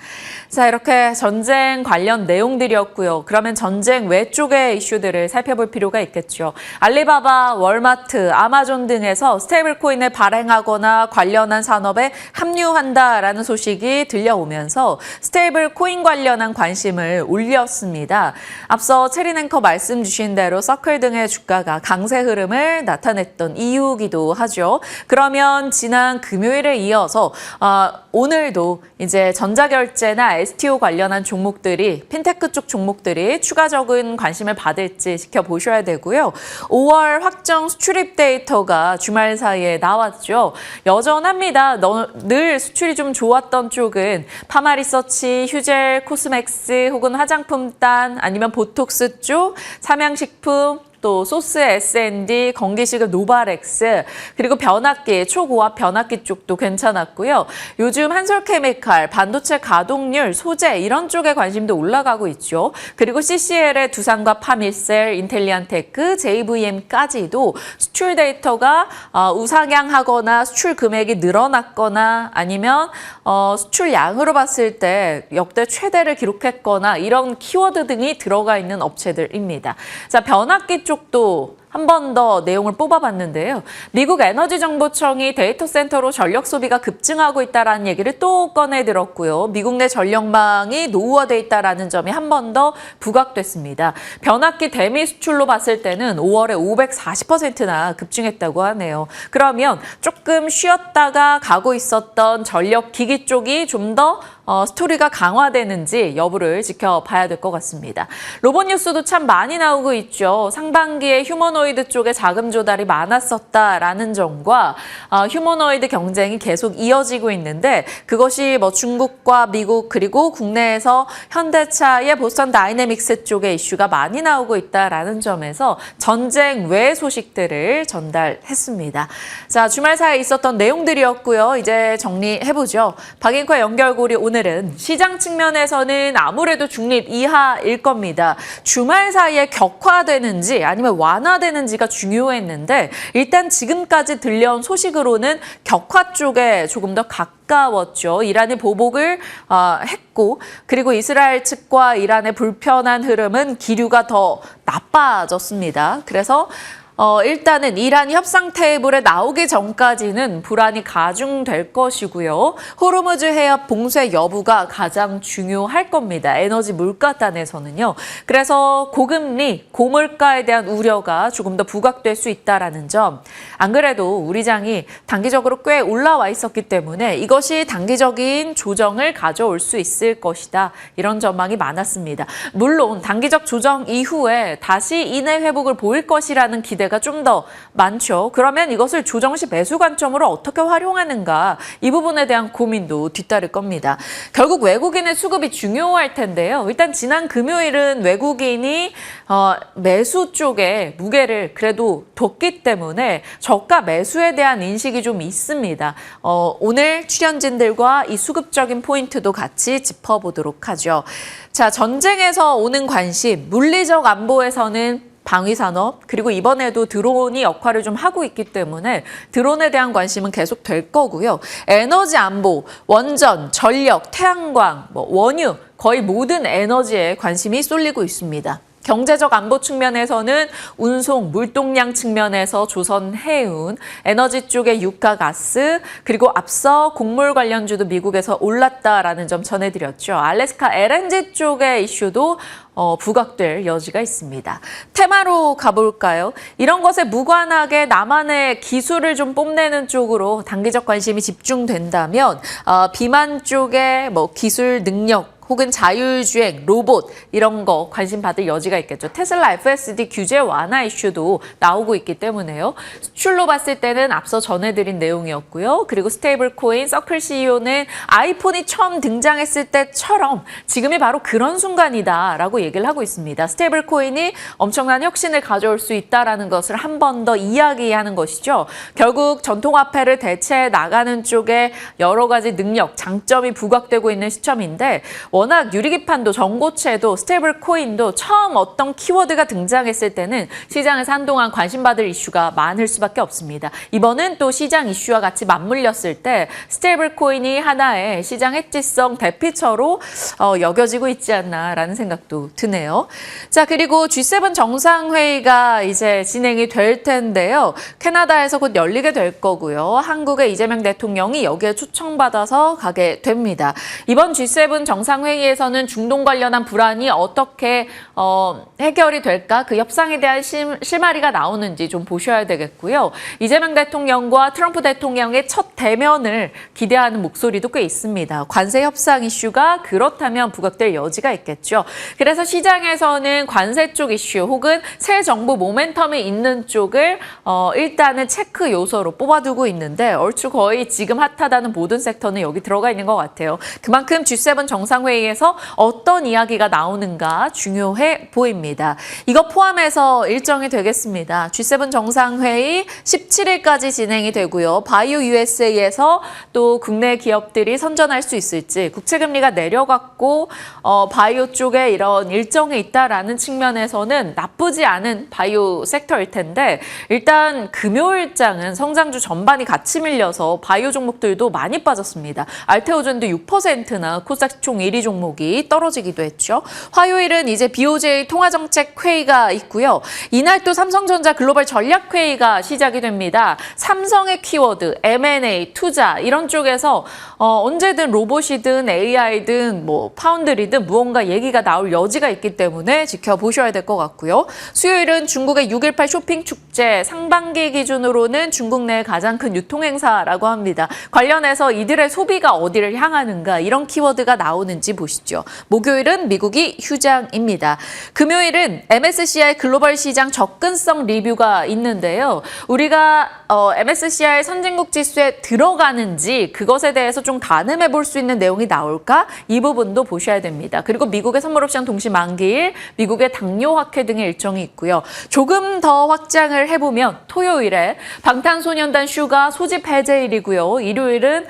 자, 이렇게 전쟁 관련 내용들이었고요. 그러면 전쟁 외 쪽의 이슈들을 살펴볼 필요가 있겠죠. 알리바바, 월마트, 아마존 등에서 스테이블 코인을 발행하거나 관련한 산업에 합류한다라는 소식이 들려오면서 스테이블 코인 관련한 관심을 올렸습니다. 앞서 체린 앵커 말씀 주신 대로 서클 등의 주가가 강세 흐름을 나타냈던 이유기도 하죠. 그러면 지난 금요일에 이어서 오늘도 이제 전자결제나 STO 관련한 종목들이 핀테크 쪽 종목들이 추가적인 관심을 받을지 지켜보셔야 되고요. 5월 확정 수출입 데이터가 주말 사이에 나왔죠. 여전합니다. 늘 수출이 좀 좋았던 쪽은 파마리서치, 휴젤, 코스맥스 혹은 화장품 단 아니면 보톡스 쪽, 삼양식품, 또 소스 S&D, 건기식의 노바렉스, 그리고 변압기, 초고압 변압기 쪽도 괜찮았고요. 요즘 한솔케미칼, 반도체 가동률, 소재 이런 쪽에 관심도 올라가고 있죠. 그리고 CCL의 두산과 파밀셀, 인텔리안테크, JVM까지도 수출 데이터가 우상향하거나 수출 금액이 늘어났거나 아니면 수출량으로 봤을 때 역대 최대를 기록했거나 이런 키워드 등이 들어가 있는 업체들입니다. 자, 변압기 쪽도 한 번 더 내용을 뽑아봤는데요. 미국 에너지정보청이 데이터 센터로 전력 소비가 급증하고 있다는 얘기를 또 꺼내들었고요. 미국 내 전력망이 노후화돼 있다는 점이 한 번 더 부각됐습니다. 변압기 대미 수출로 봤을 때는 5월에 540%나 급증했다고 하네요. 그러면 조금 쉬었다가 가고 있었던 전력기기 쪽이 좀 더 스토리가 강화되는지 여부를 지켜봐야 될 것 같습니다. 로봇 뉴스도 참 많이 나오고 있죠. 상반기에 휴머노이드 쪽에 자금 조달이 많았었다라는 점과 휴머노이드 경쟁이 계속 이어지고 있는데 그것이 중국과 미국 그리고 국내에서 현대차의 보스턴 다이내믹스 쪽에 이슈가 많이 나오고 있다라는 점에서 전쟁 외 소식들을 전달했습니다. 자, 주말 사이에 있었던 내용들이었고요. 이제 정리해보죠. 박인커 연결고리 오늘은 시장 측면에서는 아무래도 중립 이하일 겁니다. 주말 사이에 격화되는지 아니면 완화되는지가 중요했는데 일단 지금까지 들려온 소식으로는 격화 쪽에 조금 더 가까웠죠. 이란이 보복을 했고 그리고 이스라엘 측과 이란의 불편한 흐름은 기류가 더 나빠졌습니다. 그래서 일단은 이란 협상 테이블에 나오기 전까지는 불안이 가중될 것이고요. 호르무즈 해협 봉쇄 여부가 가장 중요할 겁니다. 에너지 물가단에서는요. 그래서 고금리, 고물가에 대한 우려가 조금 더 부각될 수 있다는 점. 안 그래도 우리 장이 단기적으로 꽤 올라와 있었기 때문에 이것이 단기적인 조정을 가져올 수 있을 것이다. 이런 전망이 많았습니다. 물론 단기적 조정 이후에 다시 인해 회복을 보일 것이라는 기대가 좀 더 많죠. 그러면 이것을 조정 시 매수 관점으로 어떻게 활용하는가 이 부분에 대한 고민도 뒤따를 겁니다. 결국 외국인의 수급이 중요할 텐데요. 일단 지난 금요일은 외국인이 매수 쪽에 무게를 그래도 뒀기 때문에 저가 매수에 대한 인식이 좀 있습니다. 오늘 출연진들과 이 수급적인 포인트도 같이 짚어보도록 하죠. 자, 전쟁에서 오는 관심, 물리적 안보에서는 방위산업, 그리고 이번에도 드론이 역할을 좀 하고 있기 때문에 드론에 대한 관심은 계속 될 거고요. 에너지 안보, 원전, 전력, 태양광, 원유, 거의 모든 에너지에 관심이 쏠리고 있습니다. 경제적 안보 측면에서는 운송, 물동량 측면에서 조선 해운, 에너지 쪽의 유가 가스, 그리고 앞서 곡물 관련주도 미국에서 올랐다라는 점 전해드렸죠. 알래스카 LNG 쪽의 이슈도 부각될 여지가 있습니다. 테마로 가볼까요? 이런 것에 무관하게 나만의 기술을 좀 뽐내는 쪽으로 단기적 관심이 집중된다면 비만 쪽의 기술 능력, 혹은 자율주행, 로봇 이런 거 관심 받을 여지가 있겠죠. 테슬라 FSD 규제 완화 이슈도 나오고 있기 때문에요. 수출로 봤을 때는 앞서 전해드린 내용이었고요. 그리고 스테이블 코인 서클 CEO는 아이폰이 처음 등장했을 때처럼 지금이 바로 그런 순간이다라고 얘기를 하고 있습니다. 스테이블 코인이 엄청난 혁신을 가져올 수 있다라는 것을 한 번 더 이야기하는 것이죠. 결국 전통화폐를 대체해 나가는 쪽에 여러 가지 능력, 장점이 부각되고 있는 시점인데 워낙 유리기판도 전고체도 스테이블 코인도 처음 어떤 키워드가 등장했을 때는 시장에서 한동안 관심받을 이슈가 많을 수밖에 없습니다. 이번은 또 시장 이슈와 같이 맞물렸을 때 스테이블 코인이 하나의 시장 핵지성 대피처로 여겨지고 있지 않나라는 생각도 드네요. 자, 그리고 G7 정상회의가 이제 진행이 될 텐데요. 캐나다에서 곧 열리게 될 거고요. 한국의 이재명 대통령이 여기에 초청받아서 가게 됩니다. 이번 G7 정상회의에서는 중동 관련한 불안이 어떻게 해결이 될까? 그 협상에 대한 실마리가 나오는지 좀 보셔야 되겠고요. 이재명 대통령과 트럼프 대통령의 첫 대면을 기대하는 목소리도 꽤 있습니다. 관세 협상 이슈가 그렇다면 부각될 여지가 있겠죠. 그래서 시장에서는 관세 쪽 이슈 혹은 새 정부 모멘텀이 있는 쪽을 일단은 체크 요소로 뽑아두고 있는데 얼추 거의 지금 핫하다는 모든 섹터는 여기 들어가 있는 것 같아요. 그만큼 G7 정상회의에서 어떤 이야기가 나오는가 중요해 보입니다. 이거 포함해서 일정이 되겠습니다. G7 정상회의 17일까지 진행이 되고요. 바이오 USA에서 또 국내 기업들이 선전할 수 있을지, 국채금리가 내려갔고 바이오 쪽에 이런 일정이 있다라는 측면에서는 나쁘지 않은 바이오 섹터일 텐데 일단 금요일장은 성장주 전반이 같이 밀려서 바이오 종목들도 많이 빠졌습니다. 알테오젠도 6%나 코스닥 총 1위 종목이 떨어지기도 했죠. 화요일은 이제 BOJ 통화정책회의가 있고요. 이날 또 삼성전자 글로벌 전략회의가 시작이 됩니다. 삼성의 키워드, M&A, 투자 이런 쪽에서 언제든 로봇이든 AI든 파운드리든 무언가 얘기가 나올 여지가 있기 때문에 지켜보셔야 될 것 같고요. 수요일은 중국의 6.18 쇼핑 축제, 상반기 기준으로는 중국 내 가장 큰 유통행사라고 합니다. 관련해서 이들의 소비가 어디를 향하는가 이런 키워드가 나오는지 보시죠. 목요일은 미국이 휴장입니다. 금요일은 MSCI 글로벌 시장 접근성 리뷰가 있는데요. 우리가 MSCI 선진국 지수에 들어가는지 그것에 대해서 좀 가늠해 볼 수 있는 내용이 나올까? 이 부분도 보셔야 됩니다. 그리고 미국의 선물옵션 동시 만기일, 미국의 당뇨 학회 등의 일정이 있고요. 조금 더 확장을 해보면 토요일에 방탄소년단 슈가 소집 해제일이고요. 일요일은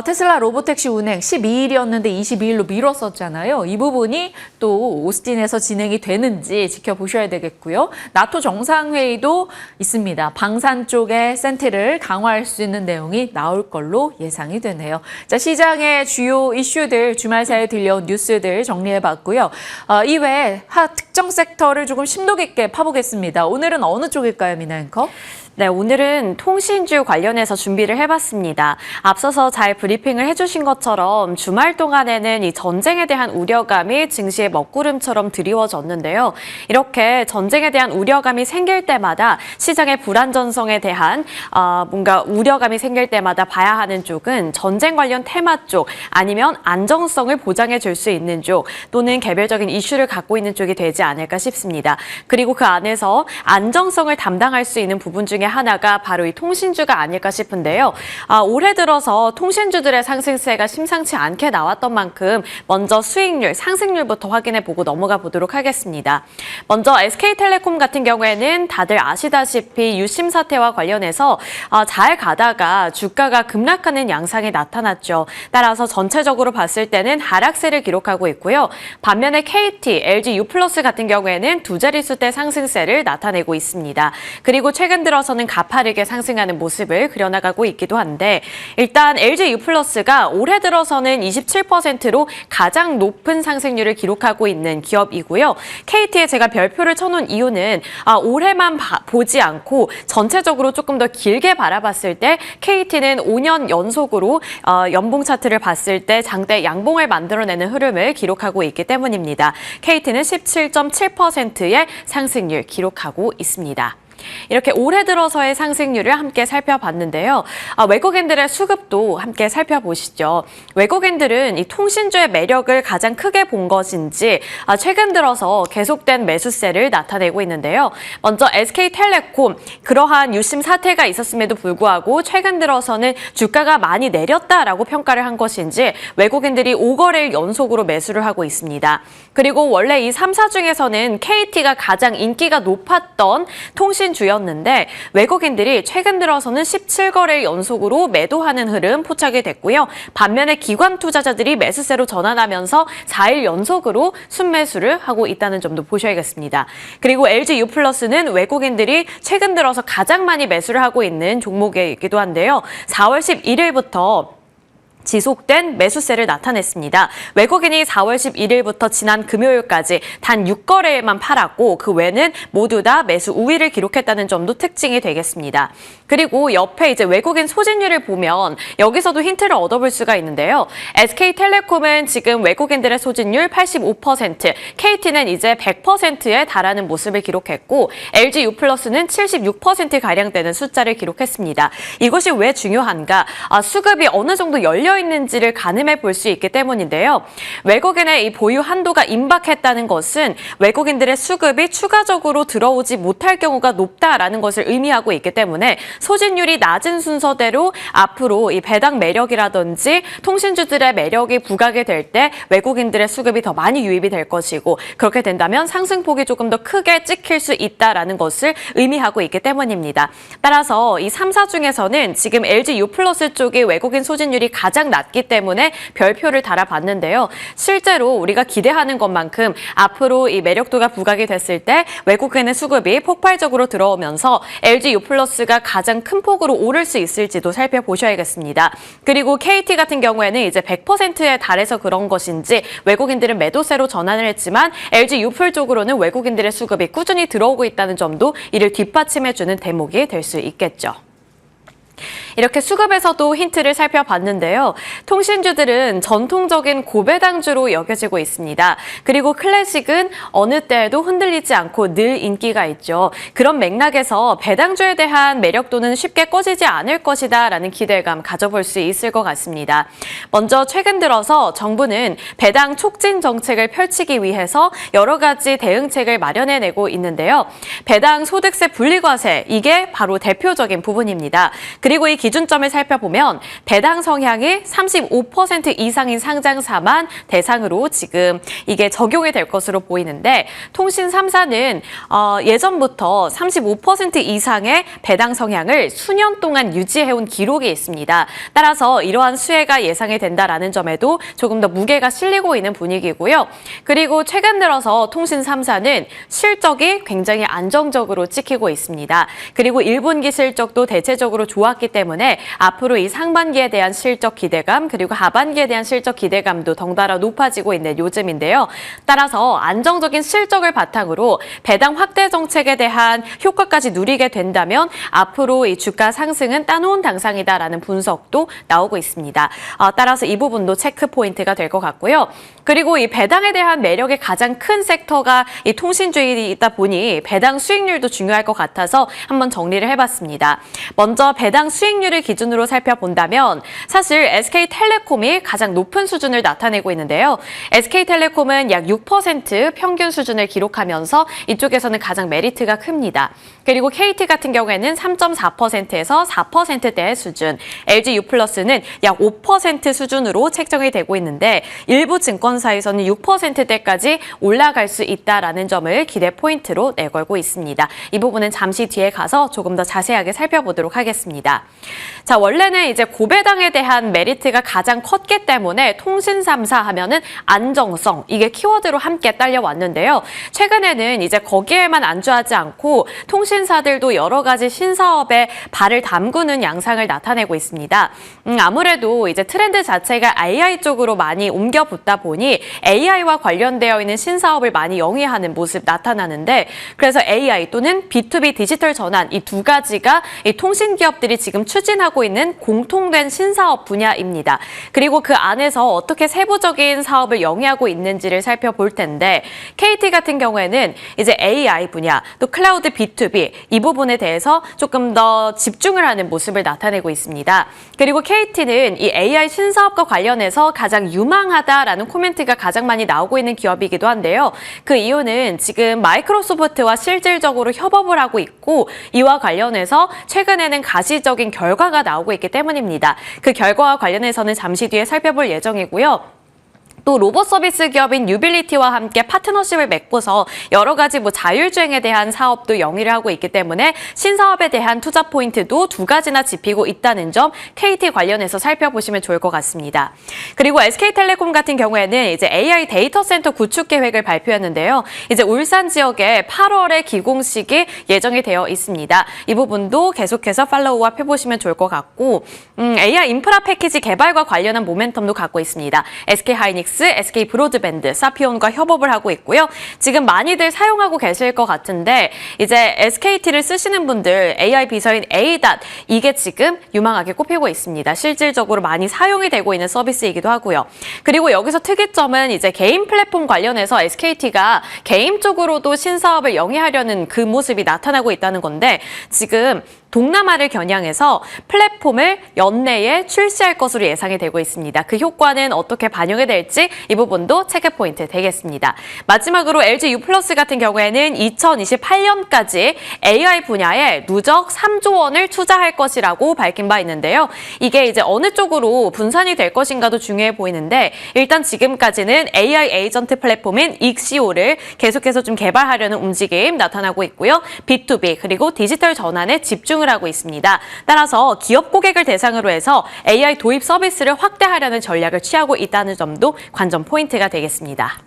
테슬라 로보택시 운행 12일이었는데 22일로 미뤘었잖아요. 이 부분이 또 오스틴에서 진행이 되는지 지켜보셔야 되겠고요. 나토 정상회의도 있습니다. 방산 쪽에 센티를 강화할 수 있는 내용이 나올 걸로 예상이 되네요. 자, 시장의 주요 이슈들, 주말 사이에 들려온 뉴스들 정리해봤고요. 이외에 특정 섹터를 조금 심도 깊게 파보겠습니다. 오늘은 어느 쪽일까요, 미나 앵커? 네, 오늘은 통신주 관련해서 준비를 해봤습니다. 앞서서 잘 브리핑을 해주신 것처럼 주말 동안에는 이 전쟁에 대한 우려감이 증시의 먹구름처럼 드리워졌는데요. 이렇게 전쟁에 대한 우려감이 생길 때마다 시장의 불안전성에 대한 뭔가 우려감이 생길 때마다 봐야 하는 쪽은 전쟁 관련 테마 쪽 아니면 안정성을 보장해 줄 수 있는 쪽 또는 개별적인 이슈를 갖고 있는 쪽이 되지 않을까 싶습니다. 그리고 그 안에서 안정성을 담당할 수 있는 부분 중에 하나가 바로 이 통신주가 아닐까 싶은데요. 올해 들어서 통신주들의 상승세가 심상치 않게 나왔던 만큼 먼저 수익률, 상승률부터 확인해 보고 넘어가 보도록 하겠습니다. 먼저 SK텔레콤 같은 경우에는 다들 아시다시피 유심 사태와 관련해서 잘 가다가 주가가 급락하는 양상이 나타났죠. 따라서 전체적으로 봤을 때는 하락세를 기록하고 있고요. 반면에 KT, LG U+ 같은 경우에는 두 자릿수대 상승세를 나타내고 있습니다. 그리고 최근 들어서는 가파르게 상승하는 모습을 그려나가고 있기도 한데 일단 LG U+가 올해 들어서는 27%로 가장 높은 상승률을 기록하고 있는 기업이고요. KT에 제가 별표를 쳐놓은 이유는 올해만 보지 않고 전체적으로 조금 더 길게 바라봤을 때 KT는 5년 연속으로 연봉 차트를 봤을 때 장대 양봉을 만들어내는 흐름을 기록하고 있기 때문입니다. KT는 17.7%의 상승률 기록하고 있습니다. 이렇게 올해 들어서의 상승률을 함께 살펴봤는데요. 외국인들의 수급도 함께 살펴보시죠. 외국인들은 이 통신주의 매력을 가장 크게 본 것인지 최근 들어서 계속된 매수세를 나타내고 있는데요. 먼저 SK텔레콤, 그러한 유심 사태가 있었음에도 불구하고 최근 들어서는 주가가 많이 내렸다라고 평가를 한 것인지 외국인들이 5거래일 연속으로 매수를 하고 있습니다. 그리고 원래 이 3사 중에서는 KT가 가장 인기가 높았던 통신주였는데 외국인들이 최근 들어서는 17거래일 연속으로 매도하는 흐름 포착이 됐고요. 반면에 기관 투자자들이 매수세로 전환하면서 4일 연속으로 순매수를 하고 있다는 점도 보셔야겠습니다. 그리고 LG U+는 외국인들이 최근 들어서 가장 많이 매수를 하고 있는 종목이기도 한데요. 4월 11일부터 지속된 매수세를 나타냈습니다. 외국인이 4월 11일부터 지난 금요일까지 단 6거래일만 팔았고 그 외는 모두 다 매수 우위를 기록했다는 점도 특징이 되겠습니다. 그리고 옆에 이제 외국인 소진율을 보면 여기서도 힌트를 얻어볼 수가 있는데요. SK텔레콤은 지금 외국인들의 소진율 85%, KT는 이제 100%에 달하는 모습을 기록했고 LG U+는 76%가량 되는 숫자를 기록했습니다. 이것이 왜 중요한가? 수급이 어느 정도 열려 있는지를 가늠해 볼 수 있기 때문인데요. 외국인의 이 보유 한도가 임박했다는 것은 외국인들의 수급이 추가적으로 들어오지 못할 경우가 높다라는 것을 의미하고 있기 때문에 소진율이 낮은 순서대로 앞으로 이 배당 매력이라든지 통신주들의 매력이 부각이 될 때 외국인들의 수급이 더 많이 유입이 될 것이고 그렇게 된다면 상승폭이 조금 더 크게 찍힐 수 있다라는 것을 의미하고 있기 때문입니다. 따라서 이 3사 중에서는 지금 LG U+ 쪽이 외국인 소진율이 가장 낮기 때문에 별표를 달아봤는데요. 실제로 우리가 기대하는 것만큼 앞으로 이 매력도가 부각이 됐을 때 외국인의 수급이 폭발적으로 들어오면서 LG U+가 가장 큰 폭으로 오를 수 있을지도 살펴보셔야겠습니다. 그리고 KT 같은 경우에는 이제 100%에 달해서 그런 것인지 외국인들은 매도세로 전환을 했지만 LG U+ 쪽으로는 외국인들의 수급이 꾸준히 들어오고 있다는 점도 이를 뒷받침해주는 대목이 될 수 있겠죠. 이렇게 수급에서도 힌트를 살펴봤는데요. 통신주들은 전통적인 고배당주로 여겨지고 있습니다. 그리고 클래식은 어느 때에도 흔들리지 않고 늘 인기가 있죠. 그런 맥락에서 배당주에 대한 매력도는 쉽게 꺼지지 않을 것이다 라는 기대감 가져볼 수 있을 것 같습니다. 먼저 최근 들어서 정부는 배당 촉진 정책을 펼치기 위해서 여러 가지 대응책을 마련해내고 있는데요. 배당 소득세 분리과세, 이게 바로 대표적인 부분입니다. 그리고 이 기준점을 살펴보면 배당 성향이 35% 이상인 상장사만 대상으로 지금 이게 적용이 될 것으로 보이는데 통신 3사는 예전부터 35% 이상의 배당 성향을 수년 동안 유지해온 기록이 있습니다. 따라서 이러한 수혜가 예상이 된다라는 점에도 조금 더 무게가 실리고 있는 분위기고요. 그리고 최근 들어서 통신 3사는 실적이 굉장히 안정적으로 찍히고 있습니다. 그리고 1분기 실적도 대체적으로 좋았기 때문에 앞으로 이 상반기에 대한 실적 기대감 그리고 하반기에 대한 실적 기대감도 덩달아 높아지고 있는 요즘인데요. 따라서 안정적인 실적을 바탕으로 배당 확대 정책에 대한 효과까지 누리게 된다면 앞으로 이 주가 상승은 따놓은 당상이다라는 분석도 나오고 있습니다. 따라서 이 부분도 체크 포인트가 될 것 같고요. 그리고 이 배당에 대한 매력의 가장 큰 섹터가 이 통신주이다 보니 배당 수익률도 중요할 것 같아서 한번 정리를 해봤습니다. 먼저 배당 수익률 수익률을 기준으로 살펴본다면 사실 SK텔레콤이 가장 높은 수준을 나타내고 있는데요. SK텔레콤은 약 6% 평균 수준을 기록하면서 이쪽에서는 가장 메리트가 큽니다. 그리고 KT 같은 경우에는 3.4%에서 4%대의 수준, LG유플러스는 약 5% 수준으로 책정이 되고 있는데 일부 증권사에서는 6%대까지 올라갈 수 있다라는 점을 기대 포인트로 내걸고 있습니다. 이 부분은 잠시 뒤에 가서 조금 더 자세하게 살펴보도록 하겠습니다. 자, 원래는 이제 고배당에 대한 메리트가 가장 컸기 때문에 통신 3사 하면은 안정성, 이게 키워드로 함께 딸려왔는데요. 최근에는 이제 거기에만 안주하지 않고 통신사들도 여러 가지 신사업에 발을 담그는 양상을 나타내고 있습니다. 아무래도 이제 트렌드 자체가 AI 쪽으로 많이 옮겨 붙다 보니 AI와 관련되어 있는 신사업을 많이 영위하는 모습 나타나는데, 그래서 AI 또는 B2B 디지털 전환, 이 두 가지가 이 통신 기업들이 지금 추진하고 있는 공통된 신사업 분야입니다. 그리고 그 안에서 어떻게 세부적인 사업을 영위하고 있는지를 살펴볼 텐데, KT 같은 경우에는 이제 AI 분야, 또 클라우드 B2B 이 부분에 대해서 조금 더 집중을 하는 모습을 나타내고 있습니다. 그리고 KT는 이 AI 신사업과 관련해서 가장 유망하다라는 코멘트가 가장 많이 나오고 있는 기업이기도 한데요. 그 이유는 지금 마이크로소프트와 실질적으로 협업을 하고 있고, 이와 관련해서 최근에는 가시적인 결과가 나오고 있기 때문입니다. 그 결과와 관련해서는 잠시 뒤에 살펴볼 예정이고요. 또 로봇 서비스 기업인 유빌리티와 함께 파트너십을 맺고서 여러 가지 자율주행에 대한 사업도 영위를 하고 있기 때문에 신사업에 대한 투자 포인트도 두 가지나 짚히고 있다는 점 KT 관련해서 살펴보시면 좋을 것 같습니다. 그리고 SK텔레콤 같은 경우에는 이제 AI 데이터 센터 구축 계획을 발표했는데요. 이제 울산 지역에 8월에 기공식이 예정이 되어 있습니다. 이 부분도 계속해서 팔로우업 해보시면 좋을 것 같고, AI 인프라 패키지 개발과 관련한 모멘텀도 갖고 있습니다. SK하이닉스, SK 브로드밴드, 사피온과 협업을 하고 있고요. 지금 많이들 사용하고 계실 것 같은데 이제 SKT를 쓰시는 분들 AI 비서인 ADAT, 이게 지금 유망하게 꼽히고 있습니다. 실질적으로 많이 사용이 되고 있는 서비스이기도 하고요. 그리고 여기서 특이점은 이제 게임 플랫폼 관련해서 SKT가 게임 쪽으로도 신사업을 영위하려는 그 모습이 나타나고 있다는 건데, 지금 동남아를 겨냥해서 플랫폼을 연내에 출시할 것으로 예상이 되고 있습니다. 그 효과는 어떻게 반영이 될지 이 부분도 체크 포인트 되겠습니다. 마지막으로 LG유플러스 같은 경우에는 2028년까지 AI 분야에 누적 3조 원을 투자할 것이라고 밝힌 바 있는데요. 이게 이제 어느 쪽으로 분산이 될 것인가도 중요해 보이는데, 일단 지금까지는 AI 에이전트 플랫폼인 익시오를 계속해서 좀 개발하려는 움직임 나타나고 있고요. B2B 그리고 디지털 전환에 집중을 하고 있습니다. 따라서 기업 고객을 대상으로 해서 AI 도입 서비스를 확대하려는 전략을 취하고 있다는 점도 관전 포인트가 되겠습니다.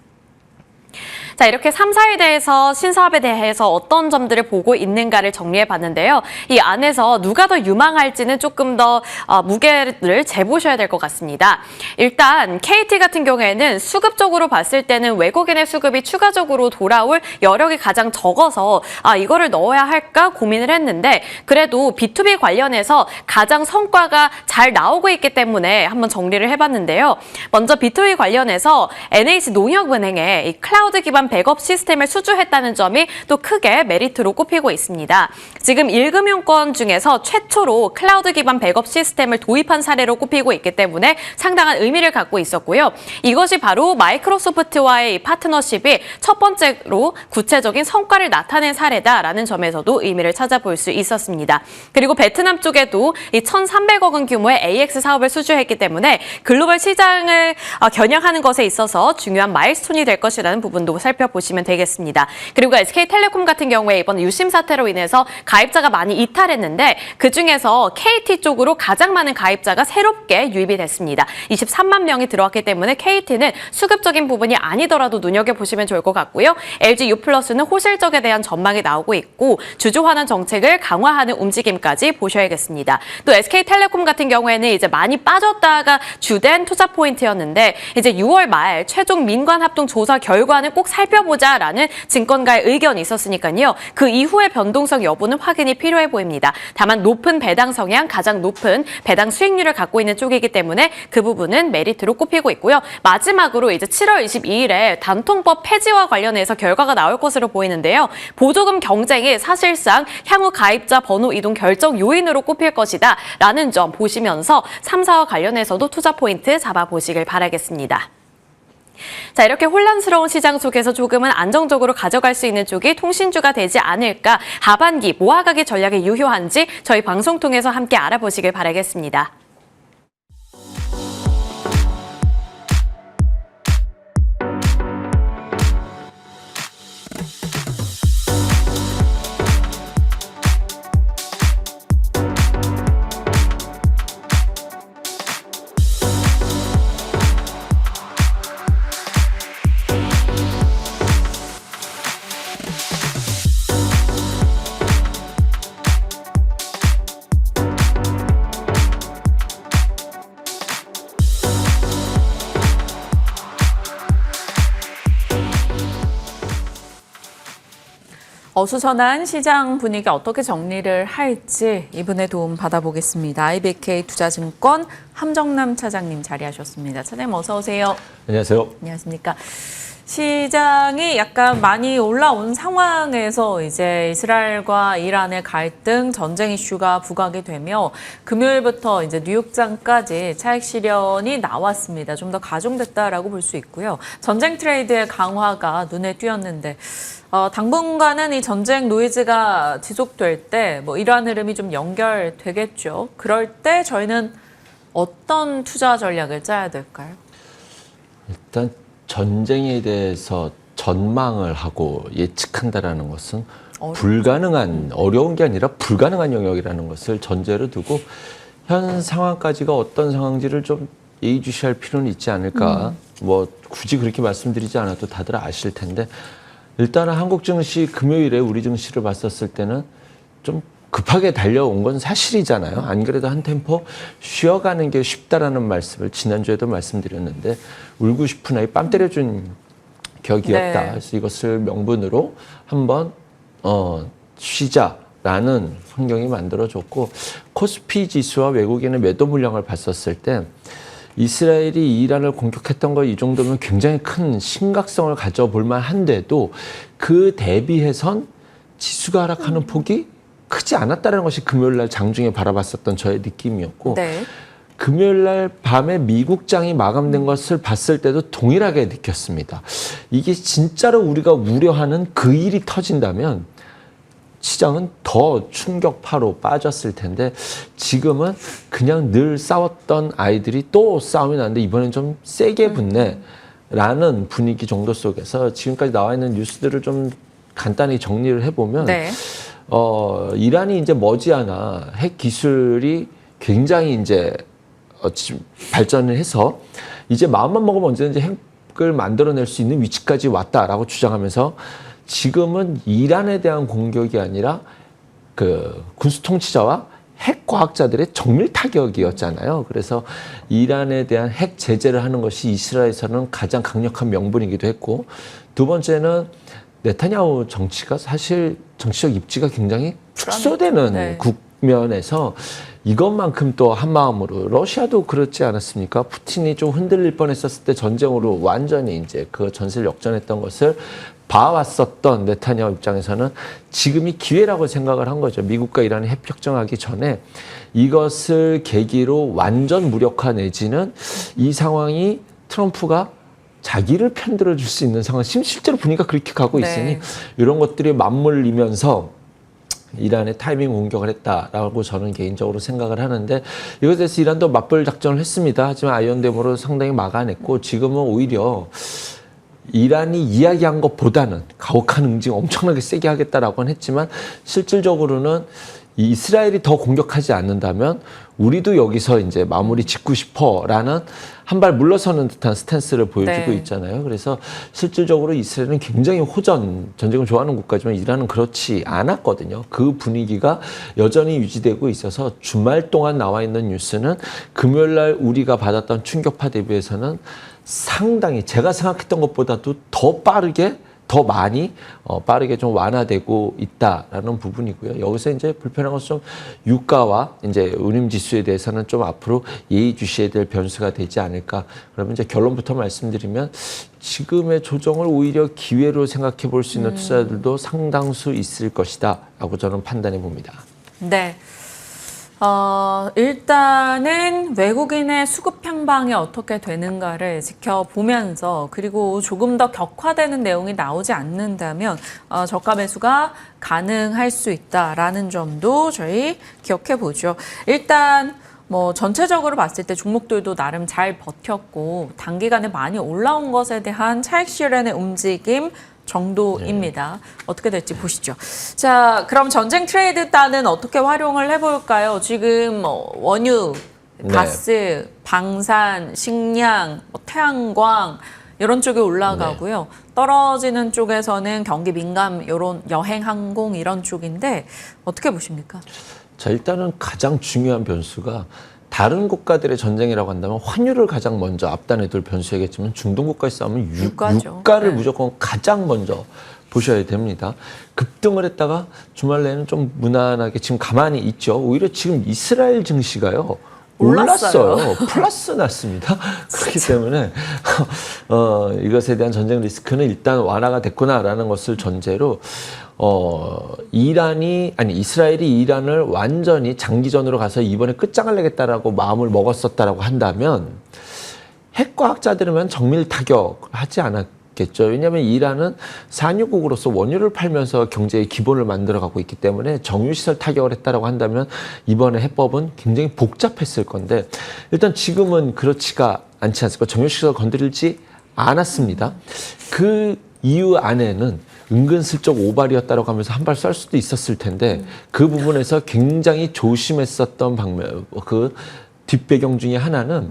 자, 이렇게 3사에 대해서 신사업에 대해서 어떤 점들을 보고 있는가를 정리해 봤는데요. 이 안에서 누가 더 유망할지는 조금 더 무게를 재보셔야 될 것 같습니다. 일단 KT 같은 경우에는 수급적으로 봤을 때는 외국인의 수급이 추가적으로 돌아올 여력이 가장 적어서 이거를 넣어야 할까 고민을 했는데, 그래도 B2B 관련해서 가장 성과가 잘 나오고 있기 때문에 한번 정리를 해봤는데요. 먼저 B2B 관련해서 NH농협은행에 이 클라우드 기반 백업 시스템을 수주했다는 점이 또 크게 메리트로 꼽히고 있습니다. 지금 1금융권 중에서 최초로 클라우드 기반 백업 시스템을 도입한 사례로 꼽히고 있기 때문에 상당한 의미를 갖고 있었고요. 이것이 바로 마이크로소프트와의 파트너십이 첫 번째로 구체적인 성과를 나타낸 사례다라는 점에서도 의미를 찾아볼 수 있었습니다. 그리고 베트남 쪽에도 이 1,300억 원 규모의 AX 사업을 수주했기 때문에 글로벌 시장을 겨냥하는 것에 있어서 중요한 마일스톤이 될 것이라는 부분도 살펴보시면 되겠습니다. 그리고 SK텔레콤 같은 경우에 이번 유심 사태로 인해서 가입자가 많이 이탈했는데, 그중에서 KT 쪽으로 가장 많은 가입자가 새롭게 유입이 됐습니다. 23만 명이 들어왔기 때문에 KT는 수급적인 부분이 아니더라도 눈여겨보시면 좋을 것 같고요. LG유플러스는 호실적에 대한 전망이 나오고 있고 주주 환원 정책을 강화하는 움직임까지 보셔야겠습니다. 또 SK텔레콤 같은 경우에는 이제 많이 빠졌다가 주된 투자 포인트였는데, 이제 6월 말 최종 민관 합동 조사 결과는 꼭 살펴보셔야 살펴보자라는 증권가의 의견이 있었으니까요. 그 이후의 변동성 여부는 확인이 필요해 보입니다. 다만 높은 배당 성향, 가장 높은 배당 수익률을 갖고 있는 쪽이기 때문에 그 부분은 메리트로 꼽히고 있고요. 마지막으로 이제 7월 22일에 단통법 폐지와 관련해서 결과가 나올 것으로 보이는데요. 보조금 경쟁이 사실상 향후 가입자 번호 이동 결정 요인으로 꼽힐 것이다 라는 점 보시면서 3사와 관련해서도 투자 포인트 잡아보시길 바라겠습니다. 자, 이렇게 혼란스러운 시장 속에서 조금은 안정적으로 가져갈 수 있는 쪽이 통신주가 되지 않을까, 하반기 모아가기 전략이 유효한지 저희 방송 통해서 함께 알아보시길 바라겠습니다. 어수선한 시장 분위기 어떻게 정리를 할지 이분의 도움 받아보겠습니다. IBK 투자증권 함정남 차장님 자리하셨습니다. 차장님 어서 오세요. 안녕하세요. 안녕하십니까. 시장이 약간 많이 올라온 상황에서 이제 이스라엘과 이란의 갈등, 전쟁 이슈가 부각이 되며 금요일부터 이제 뉴욕장까지 차익 실현이 나왔습니다. 좀 더 가중됐다라고 볼 수 있고요. 전쟁 트레이드의 강화가 눈에 띄었는데 당분간은 이 전쟁 노이즈가 지속될 때 뭐 이러한 흐름이 좀 연결되겠죠. 그럴 때 저희는 어떤 투자 전략을 짜야 될까요? 일단 전쟁에 대해서 전망을 하고 예측한다라는 것은 어려운 게 아니라 불가능한 영역이라는 것을 전제로 두고 현 상황까지가 어떤 상황인지를 좀 예의주시할 필요는 있지 않을까. 뭐 굳이 그렇게 말씀드리지 않아도 다들 아실 텐데, 일단은 한국 증시 금요일에 우리 증시를 봤었을 때는 좀 급하게 달려온 건 사실이잖아요. 안 그래도 한 템포 쉬어가는 게 쉽다라는 말씀을 지난주에도 말씀드렸는데, 울고 싶은 아이 뺨 때려준 격이었다. 네. 그래서 이것을 명분으로 한번 쉬자라는 환경이 만들어졌고, 코스피 지수와 외국인의 매도 물량을 봤었을 때 이스라엘이 이란을 공격했던 거 이 정도면 굉장히 큰 심각성을 가져볼 만한데도 그 대비해선 지수가 하락하는 폭이 크지 않았다는 것이 금요일날 장중에 바라봤었던 저의 느낌이었고, 네. 금요일날 밤에 미국장이 마감된 것을 봤을 때도 동일하게 느꼈습니다. 이게 진짜로 우리가 우려하는 그 일이 터진다면 시장은 더 충격파로 빠졌을 텐데, 지금은 그냥 늘 싸웠던 아이들이 또 싸움이 나는데 이번엔 좀 세게 붙네라는 분위기 정도 속에서 지금까지 나와 있는 뉴스들을 좀 간단히 정리를 해보면, 네. 이란이 이제 머지않아 핵 기술이 굉장히 이제 발전을 해서 이제 마음만 먹으면 언제든지 핵을 만들어낼 수 있는 위치까지 왔다라고 주장하면서, 지금은 이란에 대한 공격이 아니라 그 군수 통치자와 핵 과학자들의 정밀 타격이었잖아요. 그래서 이란에 대한 핵 제재를 하는 것이 이스라엘에서는 가장 강력한 명분이기도 했고, 두 번째는 네타냐후 정치가 사실 정치적 입지가 굉장히 축소되는 네. 국면에서 이것만큼 또 한마음으로, 러시아도 그렇지 않았습니까? 푸틴이 좀 흔들릴 뻔했었을 때 전쟁으로 완전히 이제 그 전세를 역전했던 것을 봐왔었던 네타냐후 입장에서는 지금이 기회라고 생각을 한 거죠. 미국과 이란이 핵협정하기 전에 이것을 계기로 완전 무력화 내지는 이 상황이 트럼프가 자기를 편들어 줄 수 있는 상황, 실제로 분위기가 그렇게 가고 있으니 네. 이런 것들이 맞물리면서 이란의 타이밍 공격을 했다라고 저는 개인적으로 생각을 하는데, 이것에 대해서 이란도 맞벌 작전을 했습니다. 하지만 아이언댐으로 상당히 막아냈고, 지금은 오히려 이란이 이야기한 것보다는 가혹한 응징 엄청나게 세게 하겠다라고는 했지만, 실질적으로는 이스라엘이 더 공격하지 않는다면 우리도 여기서 이제 마무리 짓고 싶어라는 한 발 물러서는 듯한 스탠스를 보여주고 네. 있잖아요. 그래서 실질적으로 이스라엘은 굉장히 전쟁을 좋아하는 국가지만 이란은 그렇지 않았거든요. 그 분위기가 여전히 유지되고 있어서 주말 동안 나와 있는 뉴스는 금요일날 우리가 받았던 충격파 대비해서는 상당히 제가 생각했던 것보다도 더 빠르게 더 많이 빠르게 좀 완화되고 있다라는 부분이고요. 여기서 이제 불편한 것은 좀 유가와 이제 운임 지수에 대해서는 좀 앞으로 예의주시해야 될 변수가 되지 않을까. 그러면 이제 결론부터 말씀드리면 지금의 조정을 오히려 기회로 생각해 볼 수 있는 투자자들도 상당수 있을 것이다라고 저는 판단해 봅니다. 네. 일단은 외국인의 수급 향방이 어떻게 되는가를 지켜보면서 그리고 조금 더 격화되는 내용이 나오지 않는다면 저가 매수가 가능할 수 있다라는 점도 저희 기억해 보죠. 일단 뭐 전체적으로 봤을 때 종목들도 나름 잘 버텼고 단기간에 많이 올라온 것에 대한 차익 실현의 움직임 정도입니다. 어떻게 될지 보시죠. 자, 그럼 전쟁 트레이드단은 어떻게 활용을 해볼까요? 지금 원유, 가스, 방산, 식량, 태양광 이런 쪽이 올라가고요. 떨어지는 쪽에서는 경기 민감, 이런 여행, 항공 이런 쪽인데 어떻게 보십니까? 자, 일단은 가장 중요한 변수가 다른 국가들의 전쟁이라고 한다면 환율을 가장 먼저 앞단에 둘 변수이겠지만 중동 국가의 싸움은 유가를 무조건 가장 먼저 보셔야 됩니다. 급등을 했다가 주말 내에는 좀 무난하게 지금 가만히 있죠. 오히려 지금 이스라엘 증시가요. 올랐어요. 플러스 났습니다. 그렇기 때문에 이것에 대한 전쟁 리스크는 일단 완화가 됐구나라는 것을 전제로 이스라엘이 이란을 완전히 장기전으로 가서 이번에 끝장을 내겠다라고 마음을 먹었었다라고 한다면 핵과학자들이면 정밀 타격하지 않았겠죠. 왜냐하면 이란은 산유국으로서 원유를 팔면서 경제의 기본을 만들어가고 있기 때문에 정유시설 타격을 했다라고 한다면 이번에 해법은 굉장히 복잡했을 건데 일단 지금은 그렇지가 않지 않습니까? 정유시설 건드리지 않았습니다. 그 이유 안에는 은근슬쩍 오발이었다라고 하면서 한 발 쏠 수도 있었을 텐데 그 부분에서 굉장히 조심했었던 방면, 그 뒷배경 중에 하나는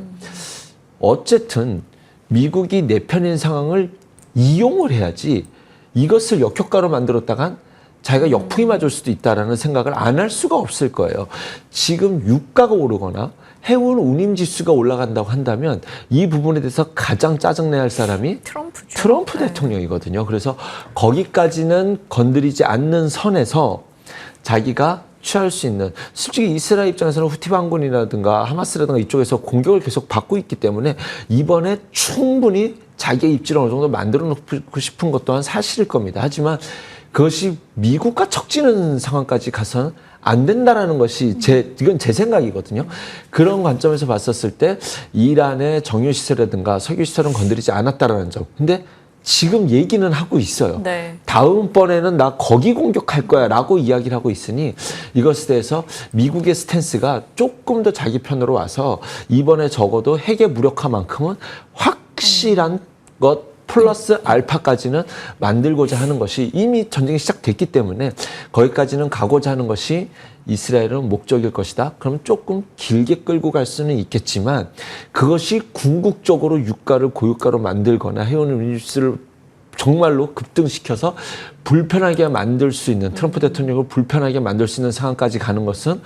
어쨌든 미국이 내 편인 상황을 이용을 해야지 이것을 역효과로 만들었다간 자기가 역풍이 맞을 수도 있다라는 생각을 안 할 수가 없을 거예요. 지금 유가가 오르거나 해운 운임 지수가 올라간다고 한다면 이 부분에 대해서 가장 짜증내야 할 사람이 트럼프 대통령이거든요. 그래서 거기까지는 건드리지 않는 선에서 자기가 취할 수 있는, 솔직히 이스라엘 입장에서는 후티 반군이라든가 하마스라든가 이쪽에서 공격을 계속 받고 있기 때문에 이번에 충분히 자기의 입지를 어느 정도 만들어 놓고 싶은 것 또한 사실일 겁니다. 하지만 그것이 미국과 척지는 상황까지 가서는 안 된다라는 것이 이건 제 생각이거든요. 그런 관점에서 봤었을 때 이란의 정유시설이라든가 석유시설은 건드리지 않았다라는 점. 근데 지금 얘기는 하고 있어요. 다음번에는 나 거기 공격할 거야 라고 이야기를 하고 있으니 이것에 대해서 미국의 스탠스가 조금 더 자기 편으로 와서 이번에 적어도 핵의 무력화만큼은 확실한 것 플러스 알파까지는 만들고자 하는 것이 이미 전쟁이 시작됐기 때문에 거기까지는 가고자 하는 것이 이스라엘은 목적일 것이다. 그럼 조금 길게 끌고 갈 수는 있겠지만 그것이 궁극적으로 유가를 고유가로 만들거나 해운 운임지수를 정말로 급등시켜서 불편하게 만들 수 있는, 트럼프 대통령을 불편하게 만들 수 있는 상황까지 가는 것은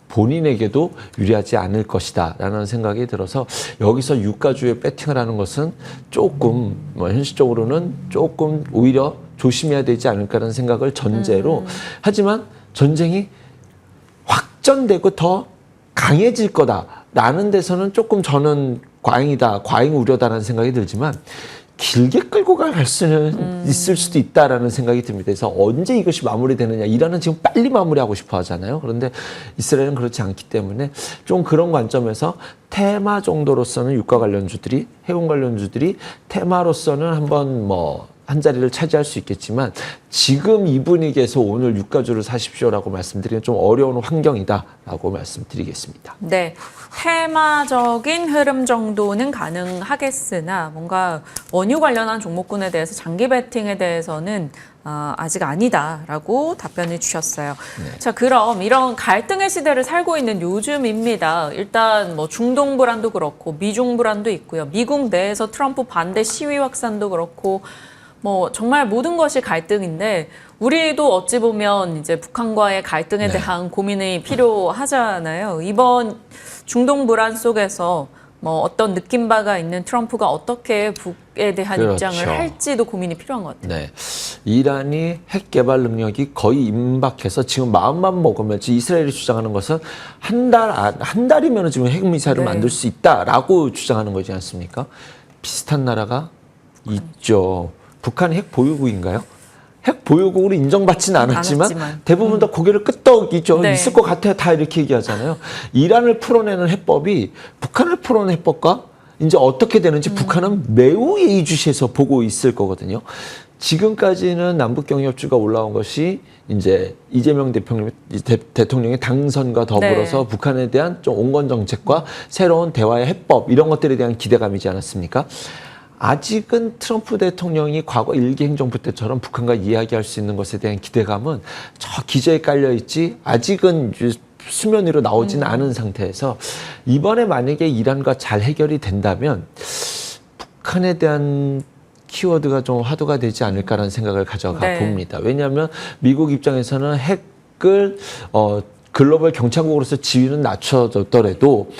본인에게도 유리하지 않을 것이다 라는 생각이 들어서 여기서 유가주에 배팅을 하는 것은 조금 현실적으로는 조금 오히려 조심해야 되지 않을까라는 생각을 전제로 하지만 전쟁이 확전되고 더 강해질 거다라는 데서는 조금 저는 과잉 우려다라는 생각이 들지만 길게 끌고 갈 수는 있을 수도 있다라는 생각이 듭니다. 그래서 언제 이것이 마무리되느냐. 이란은 지금 빨리 마무리하고 싶어 하잖아요. 그런데 이스라엘은 그렇지 않기 때문에 좀 그런 관점에서 테마 정도로서는 유가 관련주들이, 해운 관련주들이 테마로서는 한번 한 자리를 차지할 수 있겠지만 지금 이 분위기에서 오늘 유가주를 사십시오라고 말씀드리는 좀 어려운 환경이다라고 말씀드리겠습니다. 네, 테마적인 흐름 정도는 가능하겠으나 뭔가 원유 관련한 종목군에 대해서 장기 베팅에 대해서는 아직 아니다라고 답변을 주셨어요. 자, 그럼 이런 갈등의 시대를 살고 있는 요즘입니다. 일단 중동 불안도 그렇고 미중 불안도 있고요. 미국 내에서 트럼프 반대 시위 확산도 그렇고 정말 모든 것이 갈등인데 우리도 어찌 보면 이제 북한과의 갈등에 대한 고민이 필요하잖아요. 이번 중동 불안 속에서 어떤 느낀 바가 있는 트럼프가 어떻게 북에 대한 입장을 할지도 고민이 필요한 것 같아요. 네. 이란이 핵 개발 능력이 거의 임박해서 지금 마음만 먹으면 이스라엘이 주장하는 것은 한 달이면 지금 핵미사일을 네. 만들 수 있다라고 주장하는 거지 않습니까? 비슷한 나라가 있죠. 북한이 핵 보유국인가요? 핵 보유국으로 인정받지는 않았지만 대부분 다 고개를 끄덕이죠. 네. 있을 것 같아요. 다 이렇게 얘기하잖아요. 이란을 풀어내는 해법이 북한을 풀어내는 해법과 이제 어떻게 되는지 북한은 매우 예의주시해서 보고 있을 거거든요. 지금까지는 남북경협주가 올라온 것이 이제 이재명 대통령의 당선과 더불어서 네. 북한에 대한 좀 온건 정책과 새로운 대화의 해법 이런 것들에 대한 기대감이지 않았습니까? 아직은 트럼프 대통령이 과거 일기 행정부 때처럼 북한과 이야기할 수 있는 것에 대한 기대감은 저 기저에 깔려 있지 아직은 수면 위로 나오지는 않은 상태에서 이번에 만약에 이란과 잘 해결이 된다면 북한에 대한 키워드가 좀 화두가 되지 않을까라는 생각을 가져가 네. 봅니다. 왜냐하면 미국 입장에서는 핵을 글로벌 경찰국으로서 지위는 낮춰졌더라도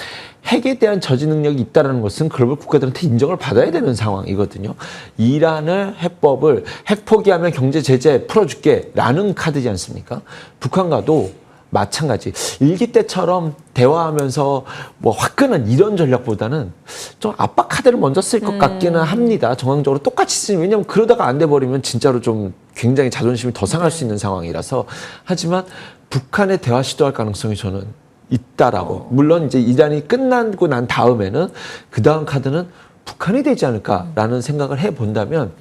핵에 대한 저지 능력이 있다는 것은 글로벌 국가들한테 인정을 받아야 되는 상황이거든요. 이란을 해법을 핵 포기하면 경제 제재 풀어줄게라는 카드지 않습니까? 북한과도 마찬가지. 일기 때처럼 대화하면서 뭐 화끈한 이런 전략보다는 좀 압박 카드를 먼저 쓸 것 같기는 합니다. 정황적으로 똑같이 쓰니 왜냐하면 그러다가 안 돼 버리면 진짜로 좀 굉장히 자존심이 더 상할 수 있는 상황이라서 하지만 북한의 대화 시도할 가능성이 저는 있다라고. 물론 이제 이란이 끝나고 난 다음에는 그 다음 카드는 북한이 되지 않을까라는 생각을 해본다면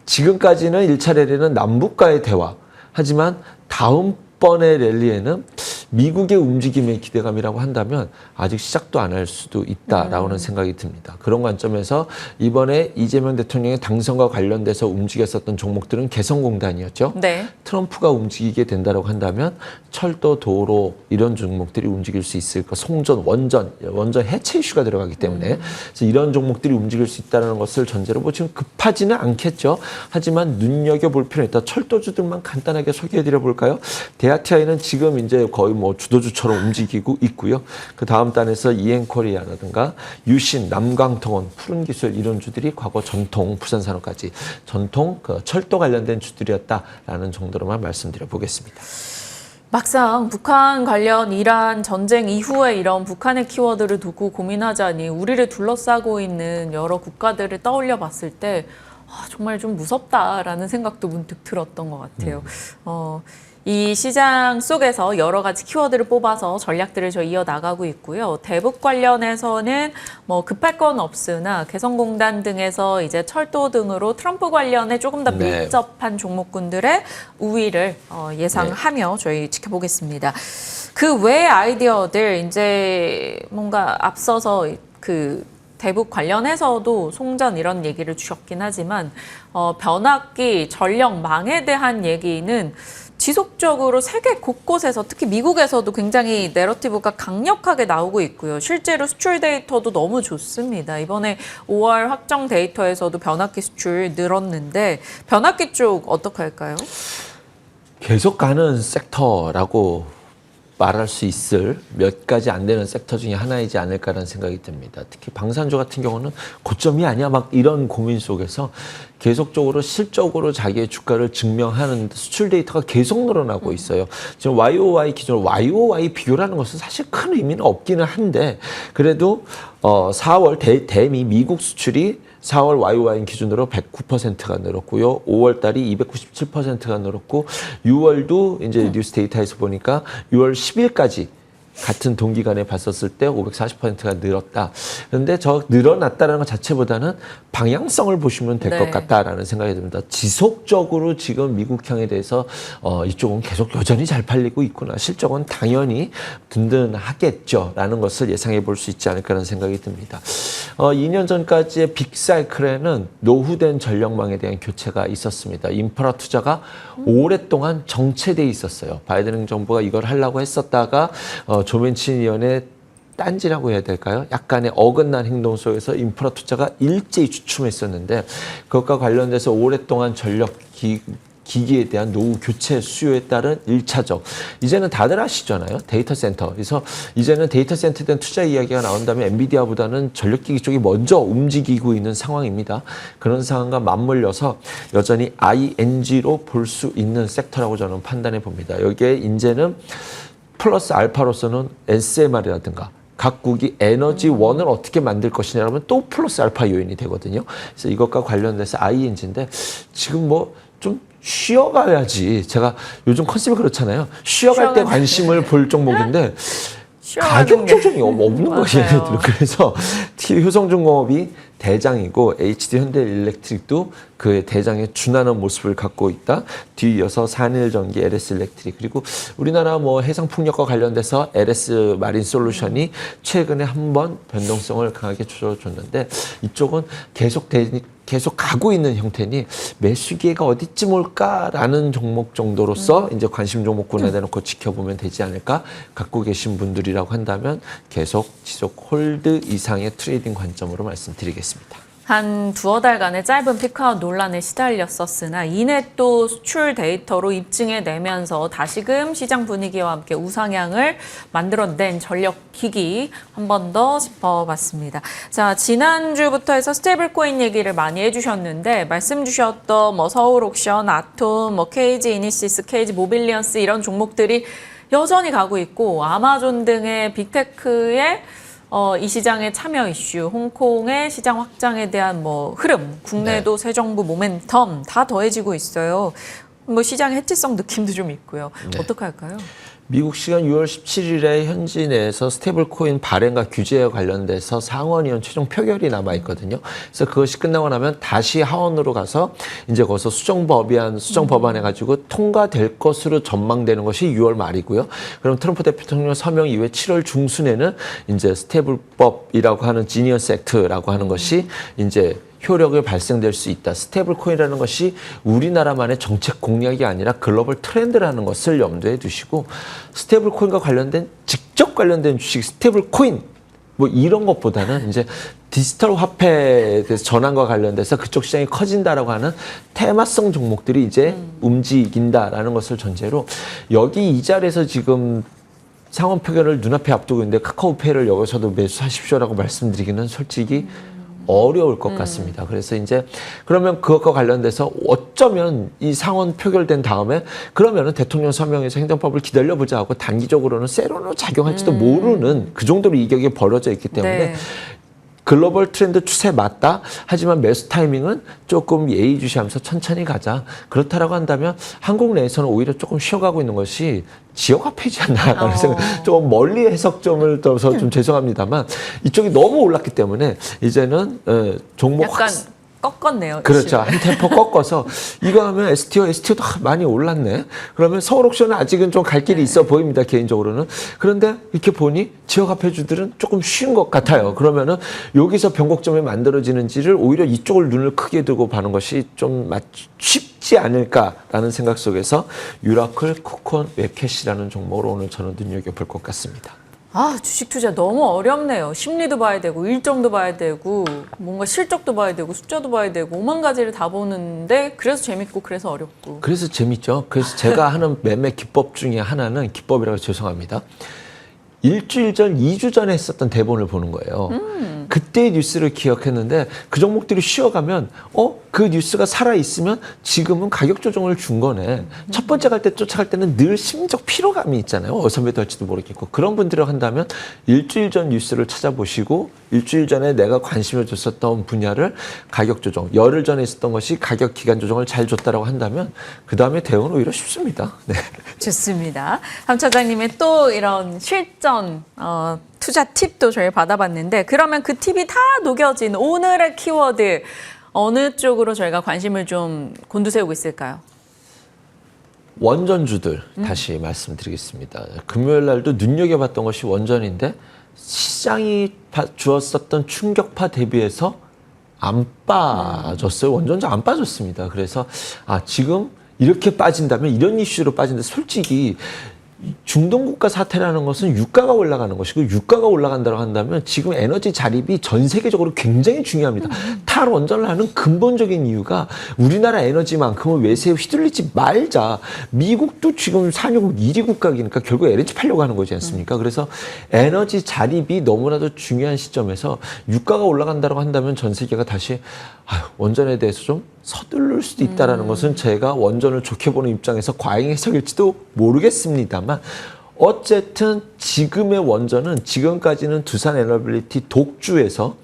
지금까지는 1차 랠리는 남북과의 대화. 하지만 다음번의 랠리에는 미국의 움직임의 기대감이라고 한다면 아직 시작도 안 할 수도 있다라고는 생각이 듭니다. 그런 관점에서 이번에 이재명 대통령의 당선과 관련돼서 움직였었던 종목들은 개성공단이었죠. 네. 트럼프가 움직이게 된다고 한다면 철도, 도로 이런 종목들이 움직일 수 있을 거. 송전, 원전 해체 이슈가 들어가기 때문에 그래서 이런 종목들이 움직일 수 있다는 것을 전제로 뭐 지금 급하지는 않겠죠. 하지만 눈여겨볼 필요는 있다. 철도주들만 간단하게 소개해드려 볼까요? 대아티아이는 지금 이제 거의 뭐 주도주처럼 움직이고 있고요. 그 다음 단에서 이엔코리아라든가 유신, 남광통원, 푸른기술 이런 주들이 과거 전통 부산산업까지 전통 그 철도 관련된 주들이었다라는 정도로만 말씀드려 보겠습니다. 막상 북한 관련 이란 전쟁 이후에 이런 북한의 키워드를 두고 고민하자니 우리를 둘러싸고 있는 여러 국가들을 떠올려 봤을 때 정말 좀 무섭다라는 생각도 문득 들었던 것 같아요. 이 시장 속에서 여러 가지 키워드를 뽑아서 전략들을 저희 이어나가고 있고요. 대북 관련해서는 뭐 급할 건 없으나 개성공단 등에서 이제 철도 등으로 트럼프 관련해 조금 더 네. 밀접한 종목군들의 우위를 예상하며 저희 지켜보겠습니다. 그 외의 아이디어들 이제 뭔가 앞서서 그 대북 관련해서도 송전 이런 얘기를 주셨긴 하지만 변압기, 전력망에 대한 얘기는 지속적으로 세계 곳곳에서 특히 미국에서도 굉장히 내러티브가 강력하게 나오고 있고요. 실제로 수출 데이터도 너무 좋습니다. 이번에 5월 확정 데이터에서도 변압기 수출 늘었는데 변압기 쪽 어떻게 할까요? 계속 가는 섹터라고 말할 수 있을 몇 가지 안 되는 섹터 중에 하나이지 않을까라는 생각이 듭니다. 특히 방산주 같은 경우는 고점이 아니야 막 이런 고민 속에서 계속적으로 실적으로 자기의 주가를 증명하는 수출 데이터가 계속 늘어나고 있어요. 지금 YOY 기준으로 YOY 비교라는 것은 사실 큰 의미는 없기는 한데 그래도 4월 대미 미국 수출이 4월 YOY 기준으로 109%가 늘었고요. 5월 달이 297%가 늘었고 6월도 이제 뉴스 데이터에서 보니까 6월 10일까지 같은 동기간에 봤었을 때 540%가 늘었다. 그런데 저 늘어났다는 것 자체보다는 방향성을 보시면 될 것 같다라는 생각이 듭니다. 지속적으로 지금 미국향에 대해서 이쪽은 계속 여전히 잘 팔리고 있구나. 실적은 당연히 든든하겠죠라는 것을 예상해 볼 수 있지 않을까라는 생각이 듭니다. 2년 전까지의 빅사이클에는 노후된 전력망에 대한 교체가 있었습니다. 인프라 투자가 오랫동안 정체돼 있었어요. 바이든 행정부가 이걸 하려고 했었다가 조맨친 의원의 딴지라고 해야 될까요? 약간의 어긋난 행동 속에서 인프라 투자가 일제히 주춤했었는데 그것과 관련돼서 오랫동안 전력 기기에 대한 노후 교체 수요에 따른 1차적. 이제는 다들 아시잖아요. 데이터 센터. 그래서 이제는 데이터 센터에 대한 투자 이야기가 나온다면 엔비디아보다는 전력기기 쪽이 먼저 움직이고 있는 상황입니다. 그런 상황과 맞물려서 여전히 ING로 볼 수 있는 섹터라고 저는 판단해 봅니다. 여기에 이제는 플러스 알파로서는 SMR이라든가 각국이 에너지원을 어떻게 만들 것이냐면 또 플러스 알파 요인이 되거든요. 그래서 이것과 관련돼서 ING인데 지금 뭐 좀 쉬어가야지. 제가 요즘 컨셉이 그렇잖아요. 쉬어갈 때 관심을 볼 종목인데 가격 조정이 없는 거예요. 얘네들은. 그래서 효성중공업이 대장이고 HD 현대일렉트릭도 그의 대장에 준하는 모습을 갖고 있다. 뒤이어서 산일전기, LS일렉트릭 그리고 우리나라 뭐 해상풍력과 관련돼서 LS 마린 솔루션이 최근에 한번 변동성을 강하게 조져줬는데 이쪽은 계속 가고 있는 형태니 매수기회가 어디쯤 올까라는 종목 정도로서 이제 관심 종목군에 대놓고 지켜보면 되지 않을까 갖고 계신 분들이라고 한다면 계속 지속 홀드 이상의 트레이딩 관점으로 말씀드리겠습니다. 한 두어 달간의 짧은 피크아웃 논란에 시달렸었으나 이내 또 수출 데이터로 입증해내면서 다시금 시장 분위기와 함께 우상향을 만들어낸 전력기기 한 번 더 짚어봤습니다. 자, 지난주부터 해서 스테이블코인 얘기를 많이 해주셨는데 말씀 주셨던 뭐 서울옥션, 아톰, 뭐 KG 이니시스, KG 모빌리언스 이런 종목들이 여전히 가고 있고 아마존 등의 빅테크의 이 시장의 참여 이슈, 홍콩의 시장 확장에 대한 뭐 흐름, 국내도 새 정부 모멘텀 다 더해지고 있어요. 뭐 시장의 해치성 느낌도 좀 있고요. 어떻게 할까요? 미국 시간 6월 17일에 현지 내에서 스테이블코인 발행과 규제에 관련돼서 상원의원 최종 표결이 남아 있거든요. 그래서 그것이 끝나고 나면 다시 하원으로 가서 이제 거기서 수정 법안해 가지고 통과될 것으로 전망되는 것이 6월 말이고요. 그럼 트럼프 대통령 서명 이후에 7월 중순에는 이제 스테이블법이라고 하는 지니어스 액트라고 하는 것이 이제 효력을 발생될 수 있다. 스테이블 코인이라는 것이 우리나라만의 정책 공약이 아니라 글로벌 트렌드라는 것을 염두에 두시고 스테이블 코인과 관련된 직접 관련된 주식 스테이블 코인 뭐 이런 것보다는 이제 디지털 화폐에 대해서 전환과 관련돼서 그쪽 시장이 커진다라고 하는 테마성 종목들이 이제 움직인다라는 것을 전제로 여기 이 자리에서 지금 상원 표결을 눈앞에 앞두고 있는데 카카오페이를 여기서도 매수하십시오라고 말씀드리기는 솔직히 어려울 것 같습니다. 그래서 이제 그러면 그것과 관련돼서 어쩌면 이 상원 표결된 다음에 그러면은 대통령 서명에서 행정법을 기다려보자 하고 단기적으로는 세로로 작용할지도 모르는 그 정도로 이격이 벌어져 있기 때문에 네. 글로벌 트렌드 추세 맞다. 하지만 매수 타이밍은 조금 예의주시하면서 천천히 가자. 그렇다라고 한다면 한국 내에서는 오히려 조금 쉬어가고 있는 것이 지역 화폐지 않나라는 생각. 좀 멀리 해석점을 떠서 좀 죄송합니다만 이쪽이 너무 올랐기 때문에 이제는 종목 약간 꺾었네요. 그렇죠. 이슈를. 한 템포 꺾어서 이거 하면 STO도 많이 올랐네. 그러면 서울옥션은 아직은 좀 갈 길이 있어 보입니다. 개인적으로는. 그런데 이렇게 보니 지역화폐주들은 조금 쉬운 것 같아요. 그러면은 여기서 변곡점이 만들어지는지를 오히려 이쪽을 눈을 크게 두고 봐는 것이 좀 쉽지 않을까라는 생각 속에서 유라클, 쿠콘, 웹캐시라는 종목으로 오늘 저는 눈여겨볼 것 같습니다. 아, 주식 투자 너무 어렵네요. 심리도 봐야 되고, 일정도 봐야 되고, 뭔가 실적도 봐야 되고, 숫자도 봐야 되고, 오만 가지를 다 보는데, 그래서 재밌고, 그래서 어렵고. 그래서 재밌죠. 그래서 제가 하는 매매 기법 중에 하나는 기법이라고 죄송합니다. 일주일 전, 2주 전에 했었던 대본을 보는 거예요. 그때의 뉴스를 기억했는데 그 종목들이 쉬어가면 그 뉴스가 살아있으면 지금은 가격 조정을 준 거네. 첫 번째 갈 때 쫓아갈 때는 늘 심리적 피로감이 있잖아요. 어디서 매도할지도 모르겠고. 그런 분들이 한다면 일주일 전 뉴스를 찾아보시고 일주일 전에 내가 관심을 줬었던 분야를 가격 조정, 열흘 전에 있었던 것이 가격 기간 조정을 잘 줬다라고 한다면 그 다음에 대응은 오히려 쉽습니다. 네. 좋습니다. 함 차장님의 또 이런 실전 투자 팁도 저희 받아봤는데 그러면 그 팁이 다 녹여진 오늘의 키워드 어느 쪽으로 저희가 관심을 좀 곤두세우고 있을까요? 원전주들 다시 말씀드리겠습니다. 금요일 날도 눈여겨봤던 것이 원전인데 시장이 주었었던 충격파 대비해서 안 빠졌어요. 원전주 안 빠졌습니다. 그래서 지금 이렇게 빠진다면 이런 이슈로 빠진데 솔직히 중동국가 사태라는 것은 유가가 올라가는 것이고 유가가 올라간다고 한다면 지금 에너지 자립이 전 세계적으로 굉장히 중요합니다. 탈원전을 하는 근본적인 이유가 우리나라 에너지만큼은 외세에 휘둘리지 말자. 미국도 지금 산유국 1위 국가이니까 결국 LNG 팔려고 하는 거지 않습니까? 그래서 에너지 자립이 너무나도 중요한 시점에서 유가가 올라간다고 한다면 전 세계가 다시 원전에 대해서 좀 서두를 수도 있다는 것은 제가 원전을 좋게 보는 입장에서 과잉 해석일지도 모르겠습니다만 어쨌든 지금의 원전은 지금까지는 두산 에너빌리티 독주에서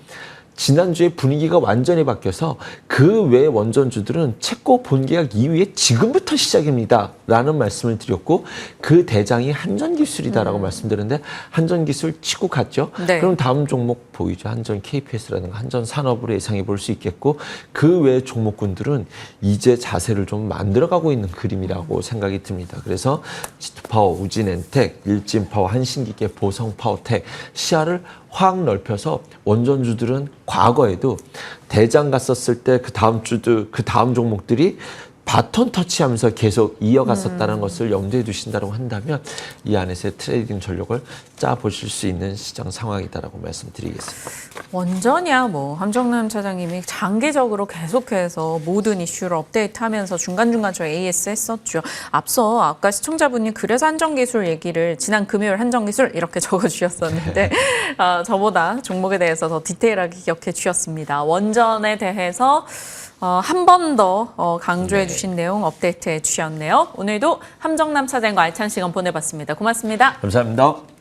지난주에 분위기가 완전히 바뀌어서 그 외 원전주들은 채권 본계약 이후에 지금부터 시작입니다 라는 말씀을 드렸고 그 대장이 한전기술이다라고 말씀드렸는데 한전기술 치고 갔죠. 네. 그럼 다음 종목 보이죠. 한전 KPS라든가 한전산업으로 예상해 볼 수 있겠고 그 외 종목군들은 이제 자세를 좀 만들어가고 있는 그림이라고 생각이 듭니다. 그래서 지투파워, 우진엔텍, 일진파워, 한신기계, 보성파워텍 시야를 확 넓혀서 원전주들은 과거에도 대장 갔었을 때 그 다음 주도 그 다음 종목들이 바톤 터치하면서 계속 이어갔었다는 것을 염두에 두신다고 한다면 이 안에서의 트레이딩 전략을 짜보실 수 있는 시장 상황이다라고 말씀드리겠습니다. 원전이야 뭐 함정남 차장님이 장기적으로 계속해서 모든 이슈를 업데이트하면서 중간중간 저 AS 했었죠. 앞서 아까 시청자분이 그래서 한전기술 얘기를 지난 금요일 한전기술 이렇게 적어주셨었는데 저보다 종목에 대해서 더 디테일하게 기억해 주셨습니다. 원전에 대해서 한 번 더 강조해 주신 내용 업데이트해 주셨네요. 오늘도 함정남 차장과 알찬 시간 보내봤습니다. 고맙습니다. 감사합니다.